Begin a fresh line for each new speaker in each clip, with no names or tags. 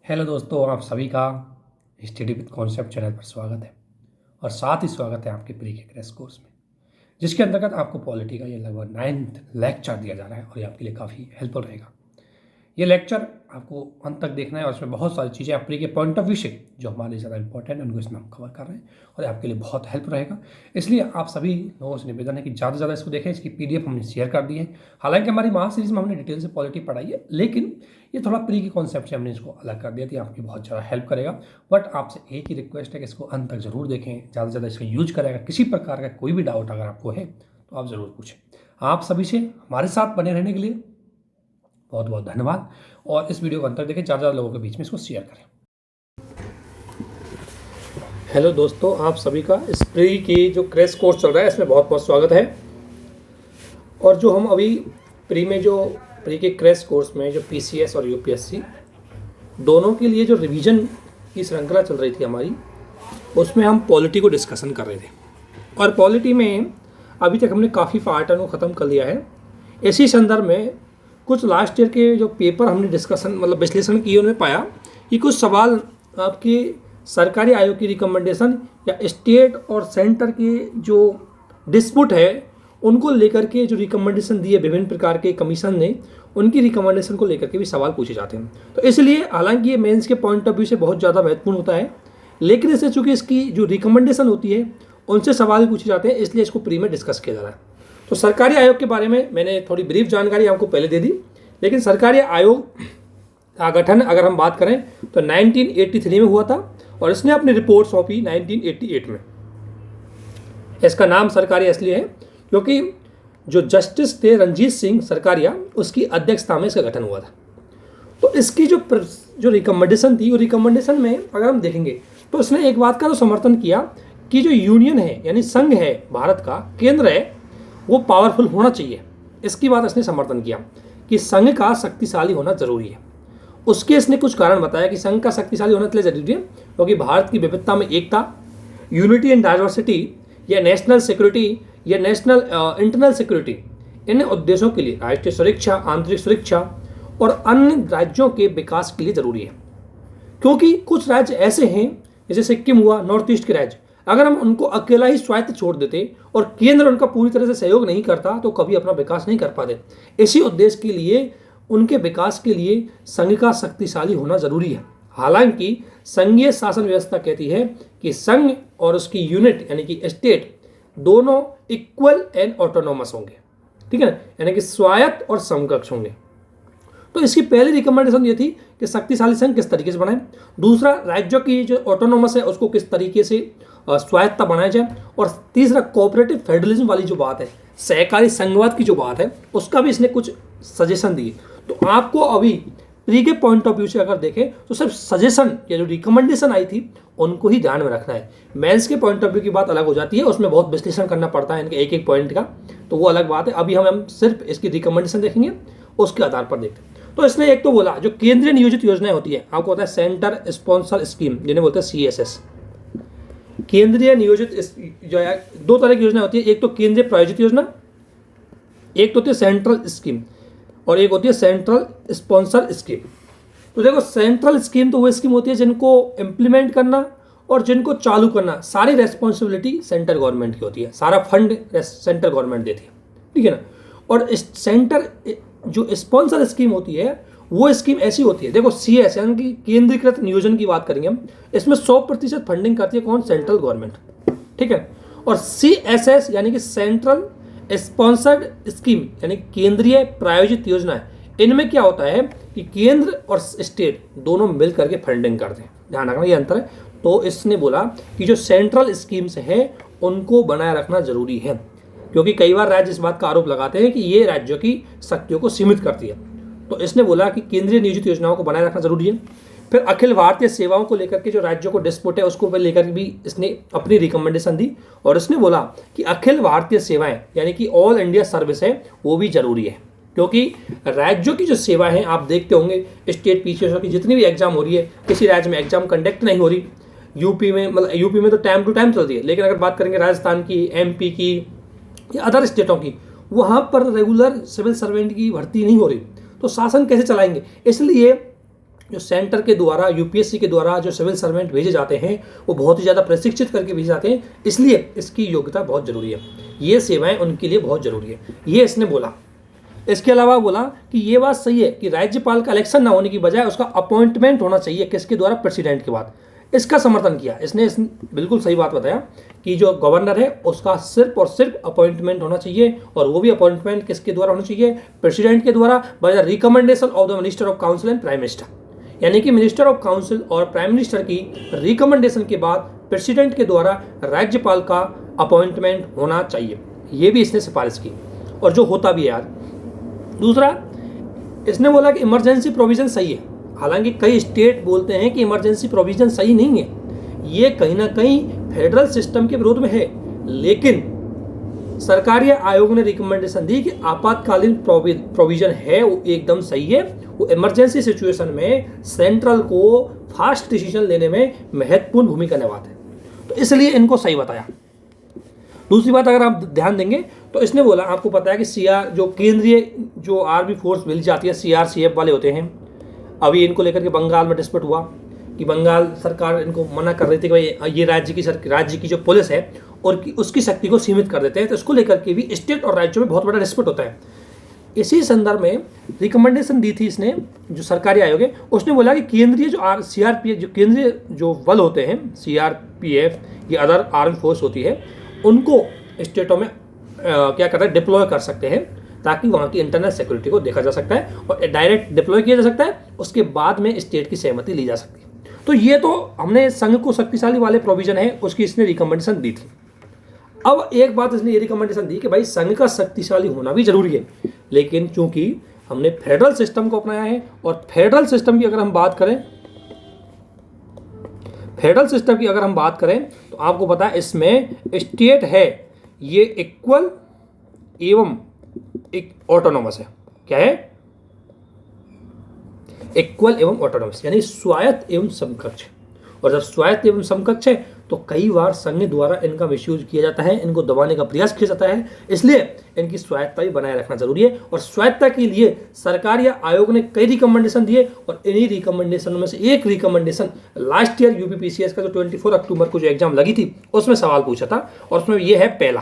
Hello दोस्तों, आप सभी का स्टडी विद कॉन्सेप्ट चैनल पर स्वागत है और साथ ही स्वागत है आपके प्री के क्रैश कोर्स में, जिसके अंतर्गत आपको पॉलिटी का ये लगभग 9th लेक्चर दिया जा रहा है और ये आपके लिए काफ़ी हेल्पफुल रहेगा। ये लेक्चर आपको अंत तक देखना है और इसमें बहुत सारी चीज़ें प्री के पॉइंट ऑफ व्यू से जो हमारे लिए ज़्यादा इंपॉर्टेंट है उनको इसमें हम कवर कर रहे हैं और ये आपके लिए बहुत हेल्प रहेगा। इसलिए आप सभी लोगों से निवेदन है कि ज़्यादा से ज़्यादा इसको देखें। इसकी PDF हमने शेयर कर दी है। हालांकि हमारी महा सीरीज में हमने डिटेल से पॉलिटी पढ़ाई है, लेकिन ये थोड़ा प्री के कॉन्सेप्ट से हमने इसको अलग कर दिया था। आपकी बहुत ज़्यादा हेल्प करेगा। बट आपसे एक ही रिक्वेस्ट है कि इसको अंत तक ज़रूर देखें, ज़्यादा से ज़्यादा इसका यूज करें। अगर किसी प्रकार का कोई भी डाउट अगर आपको है तो आप ज़रूर पूछें। आप सभी से हमारे साथ बने रहने के लिए बहुत बहुत धन्यवाद और इस वीडियो को अंत तक देखें, ज़्यादा लोगों के बीच में इसको शेयर करें। हेलो दोस्तों, आप सभी का इस प्री की जो क्रैश कोर्स चल रहा है इसमें बहुत बहुत स्वागत है। और जो हम अभी प्री के क्रैश कोर्स में जो PCS और UPSC दोनों के लिए जो रिवीजन की श्रृंखला चल रही थी हमारी, उसमें हम पॉलिटी को डिस्कशन कर रहे थे। और पॉलिटी में अभी तक हमने काफ़ी पार्टन को ख़त्म कर लिया है। इसी संदर्भ में कुछ लास्ट ईयर के जो पेपर हमने विश्लेषण किए, उनमें पाया कि कुछ सवाल आपके सरकारी आयोग की रिकमेंडेशन या स्टेट और सेंटर के जो डिस्प्यूट है उनको लेकर के जो रिकमेंडेशन दिए विभिन्न प्रकार के कमीशन ने, उनकी रिकमेंडेशन को लेकर के भी सवाल पूछे जाते हैं। तो इसलिए हालांकि ये मेंस के पॉइंट ऑफ व्यू से बहुत ज़्यादा महत्वपूर्ण होता है, लेकिन इससे चूँकि इसकी जो रिकमेंडेशन होती है उनसे सवाल पूछे जाते हैं, इसलिए इसको प्री में डिस्कस किया जा रहा है। तो सरकारी आयोग के बारे में मैंने थोड़ी ब्रीफ जानकारी आपको पहले दे दी, लेकिन सरकारी आयोग का गठन अगर हम बात करें तो 1983 में हुआ था और इसने अपनी रिपोर्ट सौंपी 1988 में। इसका नाम सरकारिया इसलिए है क्योंकि जो जस्टिस थे रंजीत सिंह सरकारिया, उसकी अध्यक्षता में इसका गठन हुआ था। तो इसकी जो रिकमेंडेशन थी, वो रिकमेंडेशन में अगर हम देखेंगे तो इसने एक बात का तो समर्थन किया कि जो यूनियन है यानी संघ है, भारत का केंद्र है, वो पावरफुल होना चाहिए। इसकी बात इसने समर्थन किया कि संघ का शक्तिशाली होना जरूरी है। उसके इसने कुछ कारण बताया कि संघ का शक्तिशाली होना इसलिए जरूरी है क्योंकि भारत की विविधता में एकता, यूनिटी एंड डाइवर्सिटी या नेशनल सिक्योरिटी या नेशनल इंटरनल सिक्योरिटी, इन उद्देश्यों के लिए राष्ट्रीय सुरक्षा, आंतरिक सुरक्षा और अन्य राज्यों के विकास के लिए जरूरी है। क्योंकि कुछ राज्य ऐसे हैं, जैसे सिक्किम हुआ, नॉर्थ ईस्ट के राज्य, अगर हम उनको अकेला ही स्वायत्त छोड़ देते और केंद्र उनका पूरी तरह से सहयोग नहीं करता तो कभी अपना विकास नहीं कर पाते। इसी उद्देश्य के लिए, उनके विकास के लिए संघ का शक्तिशाली होना जरूरी है। हालांकि संघीय शासन व्यवस्था कहती है कि संघ और उसकी यूनिट यानी कि स्टेट दोनों इक्वल एंड ऑटोनोमस होंगे, ठीक है ना, यानी कि स्वायत्त और समकक्ष होंगे। तो इसकी पहली रिकमेंडेशन ये थी कि शक्तिशाली संघ किस तरीके से बनाए, दूसरा राज्यों की जो ऑटोनोमस है उसको किस तरीके से स्वायत्तता बनाया जाए, और तीसरा कोऑपरेटिव फेडरलिज्म वाली जो बात है, सहकारी संघवाद की जो बात है, उसका भी इसने कुछ सजेशन दिए। तो आपको अभी प्री के पॉइंट ऑफ व्यू से अगर देखें तो सिर्फ सजेशन या जो रिकमेंडेशन आई थी उनको ही ध्यान में रखना है। मेंस के पॉइंट ऑफ व्यू की बात अलग हो जाती है, उसमें बहुत विश्लेषण करना पड़ता है इनके एक एक पॉइंट का, तो वो अलग बात है। अभी हम सिर्फ इसकी रिकमेंडेशन देखेंगे, उसके आधार पर देखते हैं। तो इसने एक तो बोला जो केंद्रीय नियोजित योजनाएं होती है, आपको पता है सेंटर स्पॉन्सर स्कीम जिन्हें बोलते हैं CSS, केंद्रीय नियोजित जो है, दो तरह की योजना होती है, एक तो केंद्रीय प्रायोजित योजना, एक तो होती है सेंट्रल स्कीम और एक होती है सेंट्रल स्पॉन्सर स्कीम। तो देखो, सेंट्रल स्कीम तो वो स्कीम होती है जिनको इम्प्लीमेंट करना और जिनको चालू करना सारी रेस्पॉन्सिबिलिटी सेंट्रल गवर्नमेंट की होती है, सारा फंड सेंट्रल गवर्नमेंट देती है, ठीक है ना। और सेंटर जो स्पॉन्सर स्कीम होती है वो स्कीम ऐसी होती है, देखो CS यानी कि केंद्रीकृत नियोजन की बात करेंगे हम, इसमें 100% फंडिंग करती है कौन, सेंट्रल गवर्नमेंट, ठीक है। और CSS यानी कि सेंट्रल स्पॉन्सर्ड स्कीम यानी केंद्रीय प्रायोजित योजना, इनमें क्या होता है कि केंद्र और स्टेट दोनों मिल करके फंडिंग करते हैं, ध्यान रखना ये अंतर है। तो इसने बोला कि जो सेंट्रल स्कीम्स है उनको बनाए रखना जरूरी है, क्योंकि कई बार राज्य इस बात का आरोप लगाते हैं कि ये राज्यों की शक्तियों को सीमित करती है। तो इसने बोला कि केंद्रीय नियोजित योजनाओं को बनाए रखना जरूरी है। फिर अखिल भारतीय सेवाओं को लेकर के जो राज्यों को डिस्प्यूट है उसको लेकर भी इसने अपनी रिकमेंडेशन दी, और इसने बोला कि अखिल भारतीय सेवाएं यानी कि ऑल इंडिया सर्विस है वो भी जरूरी है, क्योंकि राज्यों की जो सेवा है, आप देखते होंगे स्टेट PCS की जितनी भी एग्जाम हो रही है, किसी राज्य में एग्जाम कंडक्ट नहीं हो रही, यूपी में तो टाइम टू टाइम चलती है, लेकिन अगर बात करेंगे राजस्थान की, MP की या अदर स्टेटों की, वहाँ पर रेगुलर सिविल सर्वेंट की भर्ती नहीं हो रही, तो शासन कैसे चलाएंगे। इसलिए जो सेंटर के द्वारा यूपीएससी के द्वारा जो सिविल सर्वेंट भेजे जाते हैं वो बहुत ही ज़्यादा प्रशिक्षित करके भेजे जाते हैं, इसलिए इसकी योग्यता बहुत ज़रूरी है, ये सेवाएं उनके लिए बहुत ज़रूरी है, ये इसने बोला। इसके अलावा बोला कि ये बात सही है कि राज्यपाल का इलेक्शन ना होने की बजाय उसका अपॉइंटमेंट होना चाहिए, किसके द्वारा, प्रेसिडेंट के बाद। इसका समर्थन किया इसने बिल्कुल सही बात बताया कि जो गवर्नर है उसका सिर्फ और सिर्फ अपॉइंटमेंट होना चाहिए, और वो भी अपॉइंटमेंट किसके द्वारा होना चाहिए, प्रेसिडेंट के द्वारा, by the recommendation of the minister of council and prime minister. यानी कि मिनिस्टर ऑफ काउंसिल और प्राइम मिनिस्टर की रिकमेंडेशन के बाद प्रेसिडेंट के द्वारा राज्यपाल का अपॉइंटमेंट होना चाहिए, ये भी इसने सिफारिश की, और जो होता भी है यार। दूसरा, इसने बोला कि इमरजेंसी प्रोविजन सही है। हालांकि कई स्टेट बोलते हैं कि इमरजेंसी प्रोविजन सही नहीं है, ये कहीं ना कहीं फेडरल सिस्टम के विरोध में है, लेकिन सरकारी आयोग ने रिकमेंडेशन दी कि आपातकालीन प्रोविजन है वो एकदम सही है, वो इमरजेंसी सिचुएशन में सेंट्रल को फास्ट डिसीजन लेने में महत्वपूर्ण भूमिका निभाते हैं, तो इसलिए इनको सही बताया। दूसरी बात अगर आप ध्यान देंगे तो इसने बोला, आपको पता है कि सीआर जो केंद्रीय जो आर्मी फोर्स मिल जाती है, सीआरसीएफ वाले होते हैं, अभी इनको लेकर के बंगाल में डिस्प्यूट हुआ कि बंगाल सरकार इनको मना कर रही थी कि भाई ये राज्य की जो पुलिस है और उसकी शक्ति को सीमित कर देते हैं, तो इसको लेकर के भी स्टेट और राज्यों में बहुत बड़ा डिस्प्यूट होता है। इसी संदर्भ में रिकमेंडेशन दी थी इसने, जो सरकारी आयोग है उसने बोला कि केंद्रीय जो सीआरपीएफ जो केंद्रीय जो बल होते हैं, सीआरपीएफ ये अदर आर्म फोर्स होती है, उनको स्टेटों में क्या करता है, डिप्लॉय कर सकते हैं, ताकि वहाँ की इंटरनल सिक्योरिटी को देखा जा सकता है और डायरेक्ट डिप्लॉय किया जा सकता है, उसके बाद में स्टेट की सहमति ली जा सकती है। तो ये तो हमने संघ को शक्तिशाली वाले प्रोविजन है उसकी इसने रिकमेंडेशन दी थी। अब एक बात इसने ये रिकमेंडेशन दी कि भाई संघ का शक्तिशाली होना भी जरूरी है, लेकिन चूंकि हमने फेडरल सिस्टम को अपनाया है, और फेडरल सिस्टम की अगर हम बात करें तो आपको पता है इसमें स्टेट है ये इक्वल एवं एक ऑटोनोमस है। क्या है? इक्वल एवं ऑटोनोमस, यानी स्वायत्त एवं समकक्ष। और जब स्वायत्त एवं समकक्ष है तो कई बार संघ द्वारा इनका मिसयूज किया जाता है, इनको दबाने का प्रयास किया जाता है, इसलिए इनकी स्वायत्तता भी बनाए रखना जरूरी है। और स्वायत्तता के लिए सरकार या आयोग ने कई रिकमेंडेशन दिए, और इन्हीं रिकमेंडेशन में से एक रिकमेंडेशन लास्ट ईयर यूपीपीसीएस का जो 24 अक्टूबर को जो एग्जाम लगी थी उसमें सवाल पूछा था, और उसमें यह है पहला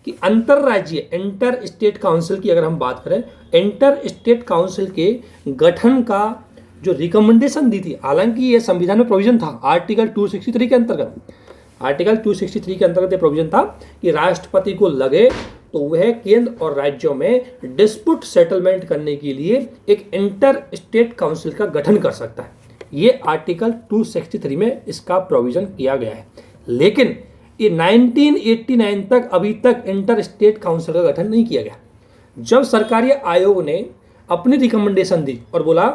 कि अंतरराज्यीय इंटर स्टेट काउंसिल की अगर हम बात करें, इंटर स्टेट काउंसिल के गठन का जो रिकमेंडेशन दी थी, हालांकि ये संविधान में प्रोविजन था आर्टिकल 263 के अंतर्गत, आर्टिकल 263 के अंतर्गत ये प्रोविजन था कि राष्ट्रपति को लगे तो वह केंद्र और राज्यों में डिस्प्यूट सेटलमेंट करने के लिए एक इंटर स्टेट काउंसिल का गठन कर सकता है। ये आर्टिकल 263 में इसका प्रोविजन किया गया है, लेकिन ये 1989 तक अभी तक इंटर स्टेट काउंसिल का गठन नहीं किया गया। जब सरकारी आयोग ने अपनी रिकमेंडेशन दी और बोला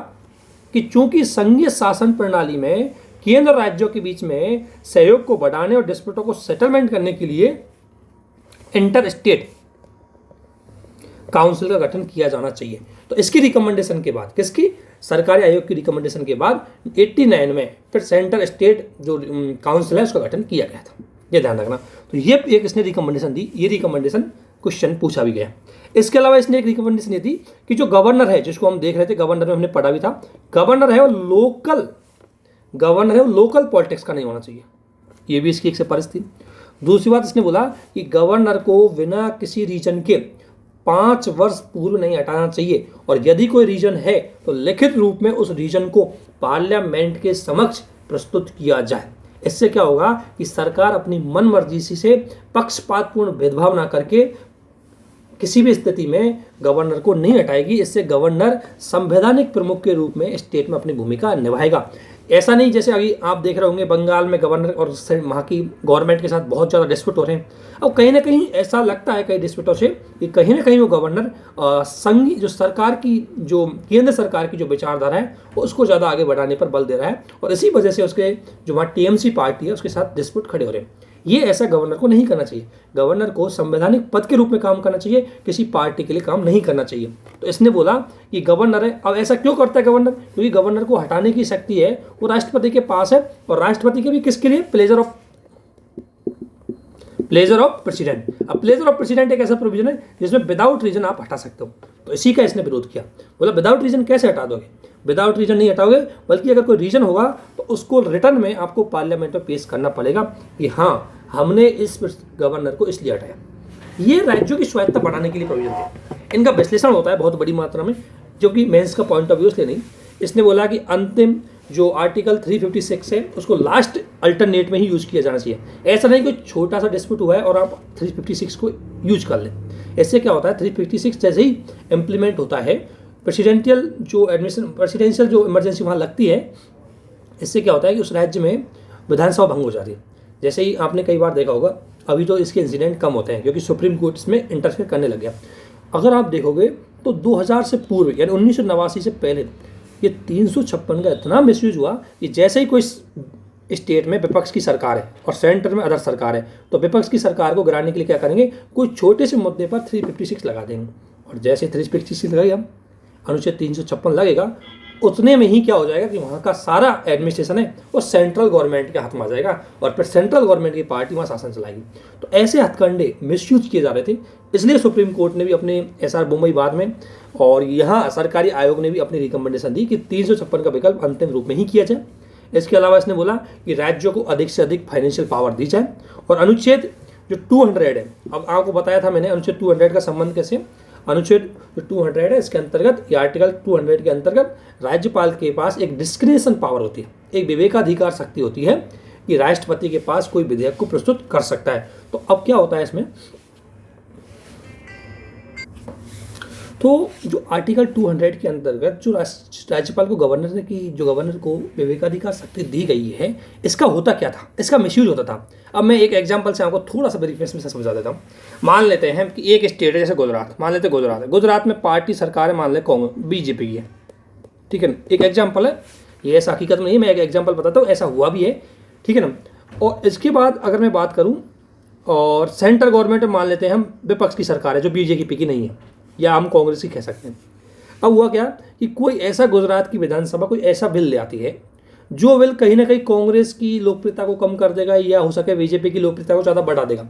कि चूंकि संघीय शासन प्रणाली में केंद्र राज्यों के बीच में सहयोग को बढ़ाने और डिस्प्यूटों को सेटलमेंट करने के लिए इंटर स्टेट काउंसिल का गठन किया जाना चाहिए, तो इसकी रिकमेंडेशन के बाद, किसकी, सरकारी आयोग की रिकमेंडेशन के बाद 89 में फिर सेंटर स्टेट जो काउंसिल है उसका गठन किया गया था, ये ध्यान रखना। तो ये एक इसने रिकमेंडेशन दी, ये रिकमेंडेशन क्वेश्चन पूछा भी गया। इसके अलावा इसने एक रिकमेंडेशन ये दी कि जो गवर्नर है, जिसको हम देख रहे थे, गवर्नर में हमने पढ़ा भी था, गवर्नर है वो लोकल पॉलिटिक्स का नहीं होना चाहिए, ये भी इसकी एक सिफारिश थी। दूसरी बात इसने बोला कि गवर्नर को बिना किसी रीजन के 5 वर्ष पूर्व नहीं हटाना चाहिए, और यदि कोई रीजन है तो लिखित रूप में उस रीजन को पार्लियामेंट के समक्ष प्रस्तुत किया जाए। इससे क्या होगा कि सरकार अपनी मन मर्जी से पक्षपातपूर्ण भेदभाव ना करके किसी भी स्थिति में गवर्नर को नहीं हटाएगी। इससे गवर्नर संवैधानिक प्रमुख के रूप में स्टेट में अपनी भूमिका निभाएगा। ऐसा नहीं जैसे अभी आप देख रहे होंगे बंगाल में गवर्नर और वहाँ की गवर्नमेंट के साथ बहुत ज़्यादा डिस्प्यूट हो रहे हैं। अब कहीं ना कहीं ऐसा लगता है कई डिस्प्यूटों से कि कहीं ना कहीं वो गवर्नर संघ जो सरकार की जो केंद्र सरकार की जो विचारधारा है उसको ज़्यादा आगे बढ़ाने पर बल दे रहा है, और इसी वजह से उसके जो वहाँ टीएमसी पार्टी है उसके साथ डिस्प्यूट खड़े हो रहे हैं। ये ऐसा गवर्नर को नहीं करना चाहिए। गवर्नर को संवैधानिक पद के रूप में काम करना चाहिए, किसी पार्टी के लिए काम नहीं करना चाहिए। तो इसने बोला कि गवर्नर है। अब ऐसा क्यों करता है गवर्नर? क्योंकि गवर्नर को हटाने की शक्ति है वो राष्ट्रपति के पास है, और राष्ट्रपति के भी किसके लिए? Pleasure of president. अब प्लेजर ऑफ प्रेसिडेंट एक ऐसा प्रोविजन है जिसमें विदाउट रीजन आप हटा सकते हो। तो इसी का इसने विरोध किया। बोला विदाउट रीजन कैसे हटा दोगे? विदाउट रीजन नहीं हटाओगे, बल्कि अगर कोई रीजन होगा तो उसको रिटर्न में आपको पार्लियामेंट में पेश करना पड़ेगा कि हाँ हमने इस गवर्नर को इसलिए हटाया। ये राज्यों की स्वायत्तता बढ़ाने के लिए प्रोविजन थे। इनका विश्लेषण होता है बहुत बड़ी मात्रा में, जो कि मेंस का पॉइंट ऑफ व्यू इसलिए नहीं। इसने बोला कि अंतिम जो आर्टिकल 356 है उसको लास्ट अल्टरनेट में ही यूज किया जाना चाहिए। ऐसा नहीं कोई छोटा सा डिस्प्यूट हुआ है और आप 356 को यूज कर लें। इससे क्या होता है, 356 जैसे ही इम्प्लीमेंट होता है, प्रेसिडेंशियल जो इमरजेंसी वहाँ लगती है, इससे क्या होता है कि उस राज्य में विधानसभा भंग हो जाती है। जैसे ही आपने कई बार देखा होगा, अभी तो इसके इंसिडेंट कम होते हैं क्योंकि सुप्रीम कोर्ट इसमें इंटरफेयर करने लग गया। अगर आप देखोगे तो 2000 से पूर्व यानी 1989 से पहले ये 356 का इतना मिसयूज हुआ कि जैसे ही कोई स्टेट में विपक्ष की सरकार है और सेंटर में अदर सरकार है, तो विपक्ष की सरकार को गिराने के लिए क्या करेंगे, कोई छोटे से मुद्दे पर 356 लगा देंगे। और जैसे 356 लगेगा, अनुच्छेद 356 लगेगा, उतने में ही क्या हो जाएगा कि वहाँ का सारा एडमिनिस्ट्रेशन है वो सेंट्रल गवर्नमेंट के हाथ में आ जाएगा और फिर सेंट्रल गवर्नमेंट की पार्टी वहाँ शासन चलाएगी। तो ऐसे हथकंडे मिसयूज किए जा रहे थे, इसलिए सुप्रीम कोर्ट ने भी अपने एसआर मुंबई बाद में और यहाँ सरकारी आयोग ने भी अपनी रिकमेंडेशन दी कि 356 का विकल्प अंतिम रूप में ही किया जाए। इसके अलावा इसने बोला कि राज्यों को अधिक से अधिक फाइनेंशियल पावर दी जाए। और अनुच्छेद जो 200 है, अब आपको बताया था मैंने अनुच्छेद 200 का संबंध कैसे, अनुच्छेद जो 200 है इसके अंतर्गत, या आर्टिकल 200 के अंतर्गत राज्यपाल के पास एक डिस्क्रिशन पावर होती है, एक विवेकाधिकार शक्ति होती है कि राष्ट्रपति के पास कोई विधेयक को प्रस्तुत कर सकता है। तो अब क्या होता है इसमें, तो जो आर्टिकल 200 के अंतर्गत जो राज्यपाल को गवर्नर को विवेकाधिकार शक्ति दी गई है, इसका होता क्या था, इसका मिसयूज होता था। अब मैं एक एग्जांपल से आपको थोड़ा सा ब्रीफनेस में समझा देता हूँ। मान लेते हैं कि एक स्टेट है जैसे गुजरात, मान लेते हैं गुजरात है, गुजरात में पार्टी सरकार है, मान लें कांग्रेस बीजेपी की है, ठीक है ना, एक एग्जाम्पल है, ये ऐसा हकीकत में नहीं, मैं एक एग्जाम्पल बताता हूँ, ऐसा हुआ भी है, ठीक है ना। और इसके बाद अगर मैं बात करूँ और सेंट्रल गवर्नमेंट में मान लेते हैं हम विपक्ष की सरकार है जो बीजेपी की नहीं है, या हम कांग्रेस की कह सकते हैं। अब हुआ क्या कि कोई ऐसा गुजरात की विधानसभा कोई ऐसा बिल ले आती है जो बिल कहीं ना कहीं कांग्रेस की लोकप्रियता को कम कर देगा या हो सके बीजेपी की लोकप्रियता को ज़्यादा बढ़ा देगा।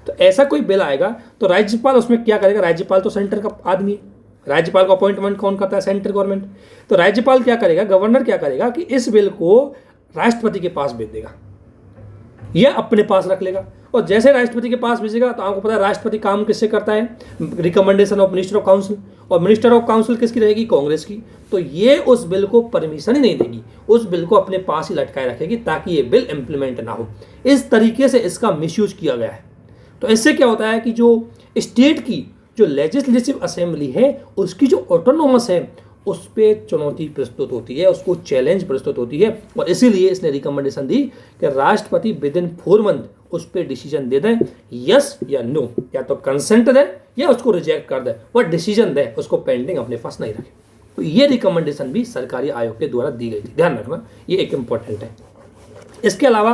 तो ऐसा कोई बिल आएगा तो राज्यपाल उसमें क्या करेगा, राज्यपाल तो सेंटर का आदमी है, राज्यपाल का अपॉइंटमेंट कौन करता है, सेंट्रल गवर्नमेंट। तो राज्यपाल क्या करेगा, गवर्नर क्या करेगा कि इस बिल को राष्ट्रपति के पास भेज देगा या अपने पास रख लेगा। और जैसे राष्ट्रपति के पास भेजेगा तो आपको पता है राष्ट्रपति काम किससे करता है, recommendation of minister of council, और मिनिस्टर ऑफ काउंसिल किसकी रहेगी, कांग्रेस की। तो ये उस बिल को परमिशन ही नहीं देगी, उस बिल को अपने पास ही लटकाए रखेगी ताकि ये बिल इंप्लीमेंट ना हो। इस तरीके से इसका मिसयूज किया गया है। तो इससे क्या होता है कि जो स्टेट की जो लेजिस्लेटिव असेंबली है उसकी जो ऑटोनोमस है उस पर चुनौती प्रस्तुत होती है, उसको चैलेंज प्रस्तुत होती है। और इसीलिए इसने रिकमेंडेशन दी कि राष्ट्रपति विद इन 4 मंथ उस पर डिसीजन दे दें, यस या नो, या तो कंसेंट दे या उसको रिजेक्ट कर दे, वह डिसीजन दे, उसको पेंडिंग अपने पास नहीं रखे। तो ये रिकमेंडेशन भी सरकारी आयोग के द्वारा दी गई थी, ध्यान रखना ये एक इम्पॉर्टेंट है। इसके अलावा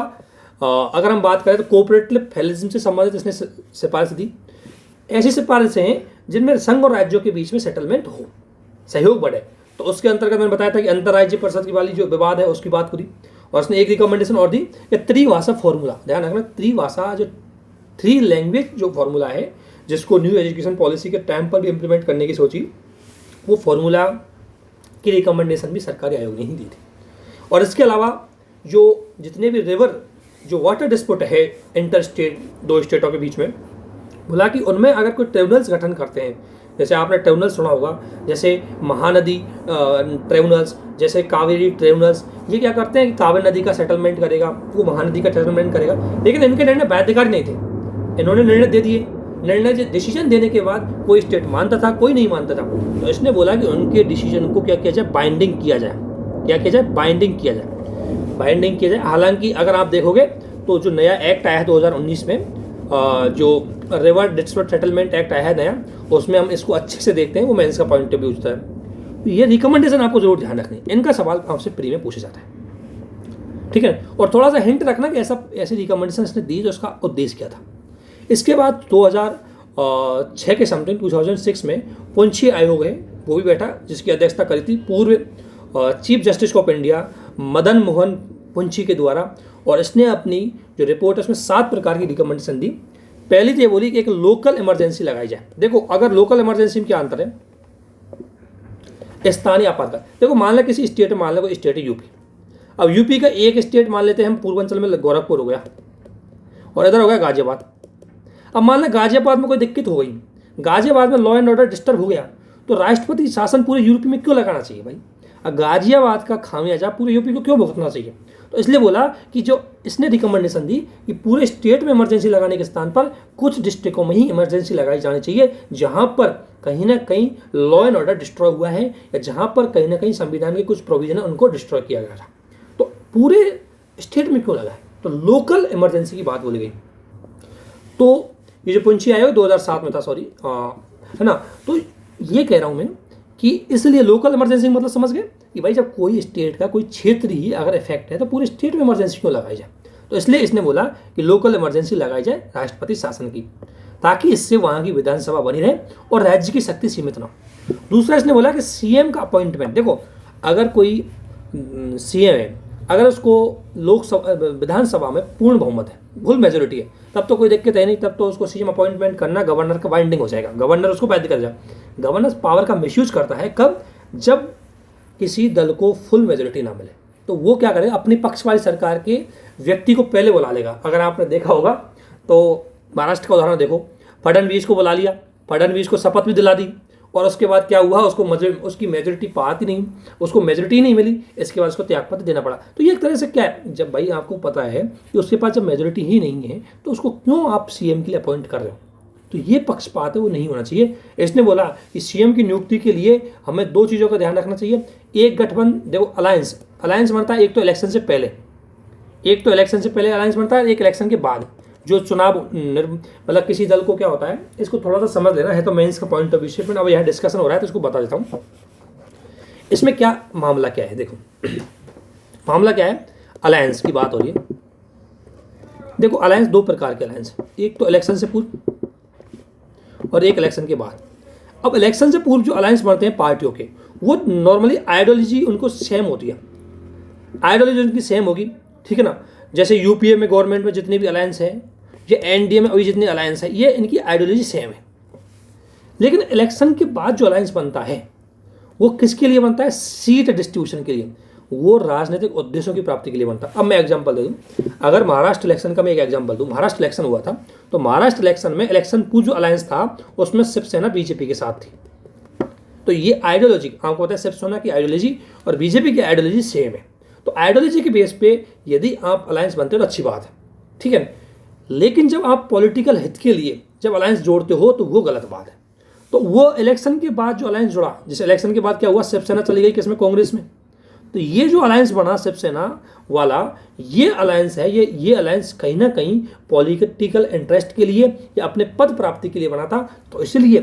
अगर हम बात करें तो कोऑपरेटिव फेडरलिज्म से संबंधित इसने सिफारिश दी। ऐसी सिफारिशें हैं जिनमें संघ और राज्यों के बीच में सेटलमेंट हो, सहयोग बढ़े। तो उसके अंतर्गत मैंने बताया था कि अंतर्राज्यीय परिषद की वाली जो विवाद है उसकी बात करी। और उसने एक रिकमेंडेशन और दी कि त्रिभाषा फॉर्मूला, ध्यान रखना त्रिभाषा जो 3 लैंग्वेज जो फॉर्मूला है जिसको न्यू एजुकेशन पॉलिसी के टाइम पर भी इम्प्लीमेंट करने की सोची, वो फॉर्मूला की रिकमेंडेशन भी सरकारी आयोग ने ही दी थी। और इसके अलावा जो जितने भी रिवर जो वाटर डिस्प्यूट है इंटर स्टेट 2 स्टेटों के बीच में, बोला कि उनमें अगर कोई ट्रिब्यूनल्स गठन करते हैं, जैसे आपने ट्रिब्यूनल सुना होगा, जैसे महानदी ट्रिब्यूनल्स, जैसे कावेरी ट्रिब्यूनल्स, ये क्या करते हैं कि कावेरी नदी का सेटलमेंट करेगा, वो महानदी का सेटलमेंट करेगा। लेकिन इनके निर्णय बाध्यकारी नहीं थे, इन्होंने निर्णय दे दिए। निर्णय डिसीजन देने के बाद कोई स्टेट मानता था, कोई नहीं मानता था। तो इसने बोला कि उनके डिसीजन को क्या किया जाए, बाइंडिंग किया जाए। क्या किया जाए, बाइंडिंग किया जाए, बाइंडिंग किया जाए। हालांकि अगर आप देखोगे तो जो नया एक्ट आया है 2019 में, जो रिवर डिस्प्यूट सेटलमेंट एक्ट आया है नया, उसमें हम इसको अच्छे से देखते हैं, वो मेंस का पॉइंट ऑफ व्यू होता है। तो ये रिकमेंडेशन आपको जरूर ध्यान रखनी, इनका सवाल आपसे प्री में पूछा जाता है, ठीक है। और थोड़ा सा हिंट रखना कि ऐसी रिकमेंडेशन इसने दी जो उसका उद्देश्य क्या था। इसके बाद 2006 के समथिंग 2006 में पुंछी आयोग है वो भी बैठा, जिसकी अध्यक्षता करी थी पूर्व chief justice of India Madan Mohan Punchhi के द्वारा। और इसने अपनी जो रिपोर्ट है उसमें 7 प्रकार की रिकमेंडेशन दी। पहली तो ये बोली कि एक लोकल इमरजेंसी लगाई जाए। देखो अगर लोकल इमरजेंसी में क्या अंतर है, स्थानीय आपातकाल, देखो मान लें किसी स्टेट में, मान लें कोई स्टेट है यूपी। अब यूपी का एक स्टेट मान लेते हैं हम, पूर्वांचल में गोरखपुर हो गया और इधर हो गया गाजियाबाद। अब मान लें गाजियाबाद में कोई दिक्कत हो गई, गाजियाबाद में लॉ एंड ऑर्डर डिस्टर्ब हो गया, तो राष्ट्रपति शासन पूरे यूपी में क्यों लगाना चाहिए भाई? अब गाजियाबाद का खामियाजा पूरे यूपी को क्यों भुगतना चाहिए? तो इसलिए बोला कि जो इसने रिकमेंडेशन दी कि पूरे स्टेट में इमरजेंसी लगाने के स्थान पर कुछ डिस्ट्रिक्टों में ही इमरजेंसी लगाई जानी चाहिए, जहां पर कहीं ना कहीं लॉ एंड ऑर्डर डिस्ट्रॉय हुआ है या जहां पर कहीं ना कहीं संविधान के कुछ प्रोविजन है उनको डिस्ट्रॉय किया गया था। तो पूरे स्टेट में क्यों लगा है? तो लोकल इमरजेंसी की बात बोली गई। तो ये जो पुंछी आयोग 2007 में था, सॉरी, है ना। तो ये कह रहा हूं मैं कि इसलिए लोकल इमरजेंसी मतलब समझ गए कि भाई जब कोई स्टेट का कोई क्षेत्र ही अगर इफेक्ट है तो पूरे स्टेट में इमरजेंसी क्यों लगाई जाए? तो इसलिए इसने बोला कि लोकल इमरजेंसी लगाई जाए राष्ट्रपति शासन की, ताकि इससे वहाँ की विधानसभा बनी रहे और राज्य की शक्ति सीमित ना हो। दूसरा इसने बोला कि सीएम का अपॉइंटमेंट, देखो अगर कोई सीएम है, अगर उसको लोकसभा विधानसभा में पूर्ण बहुमत है, फुल मेजोरिटी है, तब तो कोई दिक्कत है नहीं, तब तो उसको सीएम अपॉइंटमेंट करना गवर्नर का बाइंडिंग हो जाएगा, गवर्नर उसको बाध्य कर जाए। गवर्नर पावर का मिसयूज करता है कब? जब किसी दल को फुल मेजोरिटी ना मिले, तो वो क्या करेगा, अपनी पक्ष वाली सरकार के व्यक्ति को पहले बुला लेगा। अगर आपने देखा होगा तो महाराष्ट्र का उदाहरण देखो, फडणवीस को बुला लिया, फडणवीस को शपथ भी दिला दी और उसके बाद क्या हुआ, उसकी मेजोरिटी पाती नहीं, उसको मेजोरिटी नहीं मिली, इसके बाद उसको त्यागपत्र देना पड़ा। तो ये एक तरह से क्या है, जब भाई आपको पता है कि उसके पास जब मेजोरिटी ही नहीं है तो उसको क्यों आप सीएम के लिए अपॉइंट कर रहे हो? तो ये पक्षपात है, वो नहीं होना चाहिए। इसने बोला कि सीएम की नियुक्ति के लिए हमें दो चीज़ों का ध्यान रखना चाहिए। एक गठबंधन, देखो अलायंस बनता है, एक तो इलेक्शन से पहले, अलायंस बनता है, एक इलेक्शन के बाद जो चुनाव मतलब किसी दल को क्या होता है, इसको थोड़ा सा समझ लेना है, तो मेंस का पॉइंट ऑफ व्यू में अब यहाँ डिस्कशन हो रहा है तो इसको बता देता हूँ। इसमें क्या मामला क्या है, देखो मामला क्या है, अलायंस की बात हो रही है। देखो अलायंस दो प्रकार के अलायंस है, एक तो इलेक्शन से पूर्व और एक इलेक्शन के बाद। अब इलेक्शन से पूर्व जो अलायंस बनते हैं पार्टियों के, वो नॉर्मली आइडियोलॉजी उनको सेम होती है, आइडियोलॉजी उनकी सेम होगी, ठीक है ना। जैसे यूपीए में गवर्नमेंट में जितने भी अलायंस है, ये एनडीए में अभी जितने अलायंस है, ये इनकी आइडियोलॉजी सेम है। लेकिन इलेक्शन के बाद जो अलायंस बनता है वो किसके लिए बनता है? सीट डिस्ट्रीब्यूशन के लिए, वो राजनीतिक उद्देश्यों की प्राप्ति के लिए बनता है। अब मैं एग्जांपल दे दूं, अगर महाराष्ट्र इलेक्शन का मैं एक एग्जांपल दूं, महाराष्ट्र इलेक्शन हुआ था, तो महाराष्ट्र इलेक्शन में इलेक्शन पूर्व जो अलायंस था उसमें शिवसेना बीजेपी के साथ थी। तो ये आइडियोलॉजी आपको पता है, शिवसेना की आइडियोलॉजी और बीजेपी की आइडियोलॉजी सेम है। तो आइडियोलॉजी के बेस पे यदि आप अलायंस बनते हो तो अच्छी बात है, ठीक है। लेकिन जब आप पॉलिटिकल हित के लिए जब अलायंस जोड़ते हो तो वो गलत बात है। तो वो इलेक्शन के बाद जो अलायंस जुड़ा, जैसे इलेक्शन के बाद क्या हुआ, शिवसेना चली गई किसमें? कांग्रेस में। तो ये जो अलायंस बना शिवसेना वाला, ये अलायंस है, ये अलायंस कहीं ना कहीं पॉलिटिकल इंटरेस्ट के लिए या अपने पद प्राप्ति के लिए बना था। तो इसलिए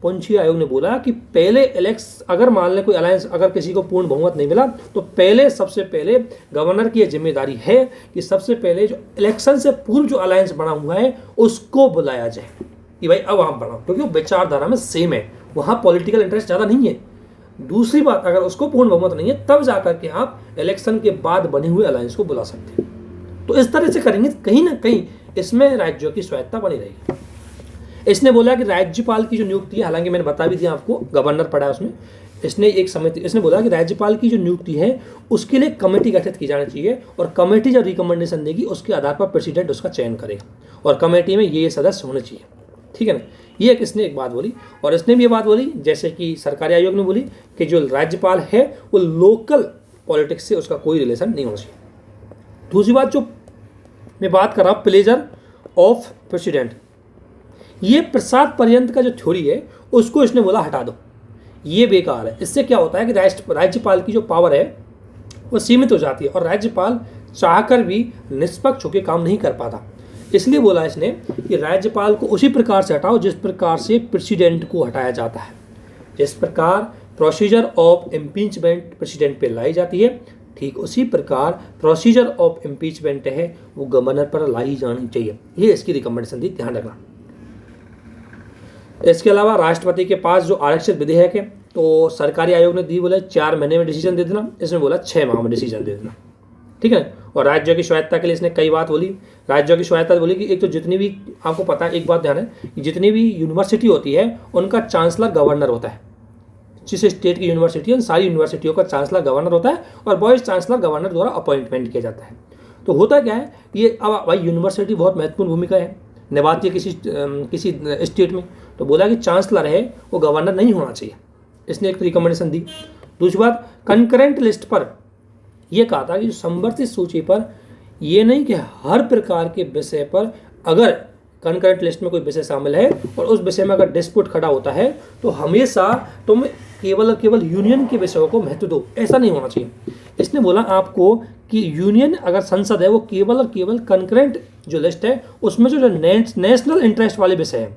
पुंछी आयोग ने बोला कि पहले अगर मान लें कोई अलायंस, अगर किसी को पूर्ण बहुमत नहीं मिला, तो सबसे पहले गवर्नर की यह जिम्मेदारी है कि सबसे पहले जो इलेक्शन से पूर्व जो अलायंस बना हुआ है उसको बुलाया जाए कि भाई अब आप बनाओ, क्योंकि वो विचारधारा में सेम है, वहाँ पॉलिटिकल इंटरेस्ट ज़्यादा नहीं है। दूसरी बात, अगर उसको पूर्ण बहुमत नहीं है तब जाकर के आप इलेक्शन के बाद बने हुए अलायंस को बुला सकते हैं। तो इस तरह से करेंगे, कहीं ना कहीं इसमें राज्यों की स्वायत्ता बनी रहेगी। इसने बोला कि राज्यपाल की जो नियुक्ति है, हालांकि मैंने बता भी दिया आपको, गवर्नर पढ़ा है उसमें, इसने एक समिति, इसने बोला कि राज्यपाल की जो नियुक्ति है उसके लिए कमेटी गठित की जानी चाहिए और कमेटी जब रिकमेंडेशन देगी उसके आधार पर प्रेसिडेंट उसका चयन करेगा और कमेटी में ये सदस्य होने चाहिए, ठीक है ना। ये इसने एक बात बोली। और इसने भी ये बात बोली, जैसे कि सरकारी आयोग ने बोली, कि जो राज्यपाल है वो लोकल पॉलिटिक्स से उसका कोई रिलेशन नहीं होना चाहिए। दूसरी बात जो मैं बात कर रहा हूँ, प्लेजर ऑफ प्रेसिडेंट, ये प्रसाद पर्यंत का जो थ्योरी है उसको इसने बोला हटा दो, ये बेकार है। इससे क्या होता है कि राज्यपाल की जो पावर है वो सीमित हो जाती है और राज्यपाल चाहकर भी निष्पक्ष होकर काम नहीं कर पाता। इसलिए बोला इसने कि राज्यपाल को उसी प्रकार से हटाओ जिस प्रकार से प्रेसिडेंट को हटाया जाता है। जिस प्रकार प्रोसीजर ऑफ इम्पीचमेंट प्रेसिडेंट पे लाई जाती है, ठीक उसी प्रकार प्रोसीजर ऑफ इम्पीचमेंट है वो गवर्नर पर लाई जानी चाहिए। ये इसकी रिकमेंडेशन थी, ध्यान रखना। इसके अलावा राष्ट्रपति के पास जो आरक्षित विधेयक है, तो सरकारी आयोग ने दी, बोला 4 महीने में डिसीजन दे देना, इसने बोला 6 माह में डिसीजन दे देना, ठीक है। और राज्यों की स्वायत्ता के लिए इसने कई बात बोली। राज्यों की स्वायत्ता बोली कि एक तो जितनी भी, आपको पता है, एक बात ध्यान है कि जितनी भी यूनिवर्सिटी होती है उनका चांसलर गवर्नर होता है, जिस स्टेट की यूनिवर्सिटी है उन सारी यूनिवर्सिटियों का चांसलर गवर्नर होता है और वाइस चांसलर गवर्नर द्वारा अपॉइंटमेंट किया जाता है। तो होता क्या है, ये अब भाई यूनिवर्सिटी बहुत महत्वपूर्ण भूमिका है निभाती है किसी स्टेट में, तो बोला कि चांसलर है वो गवर्नर नहीं होना चाहिए, इसने एक रिकमेंडेशन दी। दूसरी बात, कंकरेंट लिस्ट पर यह कहा था कि संवर्धित सूची पर यह नहीं कि हर प्रकार के विषय पर अगर कंकरेंट लिस्ट में कोई विषय शामिल है और उस विषय में अगर डिस्प्यूट खड़ा होता है तो हमेशा तुम केवल और केवल यूनियन के विषयों को महत्व दो, ऐसा नहीं होना चाहिए। इसने बोला आपको कि यूनियन अगर संसद है वो केवल और केवल कंकरेंट जो लिस्ट है उसमें जो नेशनल इंटरेस्ट वाले विषय हैं,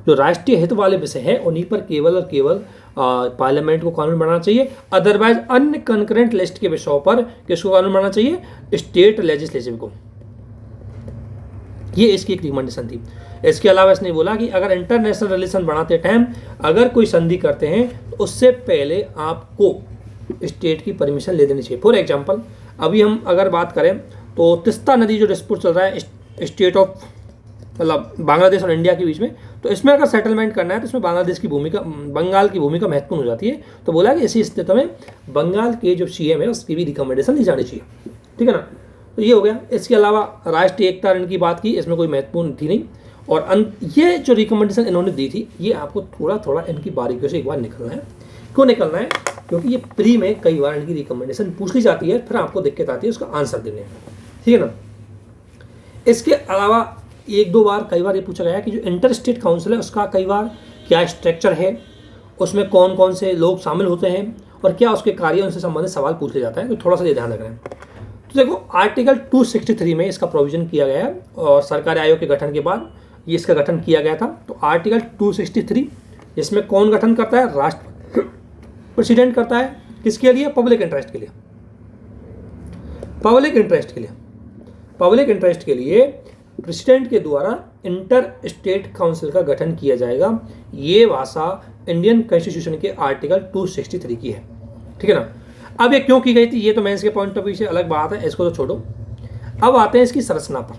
जो राष्ट्रीय हित वाले विषय हैं, उन्हीं पर केवल और केवल पार्लियामेंट को कानून बनाना चाहिए। अदरवाइज अन्य कंकरेंट लिस्ट के विषयों पर किसको कानून बनाना चाहिए, स्टेट लेजिस्लेटिव को। ये इसकी एक रिकमेंडेशन थी। इसके अलावा इसने बोला कि अगर इंटरनेशनल रिलेशन बनाते टाइम अगर कोई संधि करते हैं तो उससे पहले आपको स्टेट की परमिशन ले लेनी चाहिए। फॉर एग्जांपल अभी हम अगर बात करें तो तिस्ता नदी जो डिस्प्यूट चल रहा है स्टेट ऑफ मतलब बांग्लादेश और इंडिया के बीच में, तो इसमें अगर सेटलमेंट करना है तो इसमें बंगाल की भूमिका महत्वपूर्ण हो जाती है। तो बोला कि ऐसी स्थिति में बंगाल के जो सीएम है उसकी भी रिकमेंडेशन ली जानी चाहिए, ठीक है ना। तो ये हो गया। इसके अलावा राष्ट्रीय एकता इनकी बात की, इसमें कोई महत्वपूर्ण थी नहीं। और ये जो रिकमेंडेशन इन्होंने दी थी ये आपको थोड़ा थोड़ा इनकी बारीकियों से एक बार निकलना है। क्यों निकलना है, क्योंकि ये प्री में कई बार इनकी रिकमेंडेशन पूछ ली जाती है, फिर आपको दिक्कत आती है उसका आंसर देने में, ठीक है ना। इसके अलावा एक दो बार कई बार ये पूछा गया है कि जो इंटर स्टेट काउंसिल है उसका कई बार क्या स्ट्रक्चर है, उसमें कौन कौन से लोग शामिल होते हैं और क्या उसके कार्य, उनसे संबंधित सवाल पूछ लिया जाता है। तो थोड़ा सा ये ध्यान रखना है। तो देखो आर्टिकल 263 में इसका प्रोविजन किया गया है और सरकारी आयोग के गठन के बाद ये इसका गठन किया गया था। तो आर्टिकल 263 इसमें कौन गठन करता है, राष्ट्रपति प्रेसिडेंट करता है, किसके लिए, पब्लिक इंटरेस्ट के लिए। पब्लिक इंटरेस्ट के लिए प्रेसिडेंट के द्वारा इंटर स्टेट काउंसिल का गठन किया जाएगा। ये भाषा इंडियन कॉन्स्टिट्यूशन के आर्टिकल 263 की है, ठीक है ना। अब ये क्यों की गई थी ये तो मेंस के पॉइंट ऑफ व्यू से अलग बात है, इसको तो छोड़ो। अब आते हैं इसकी संरचना पर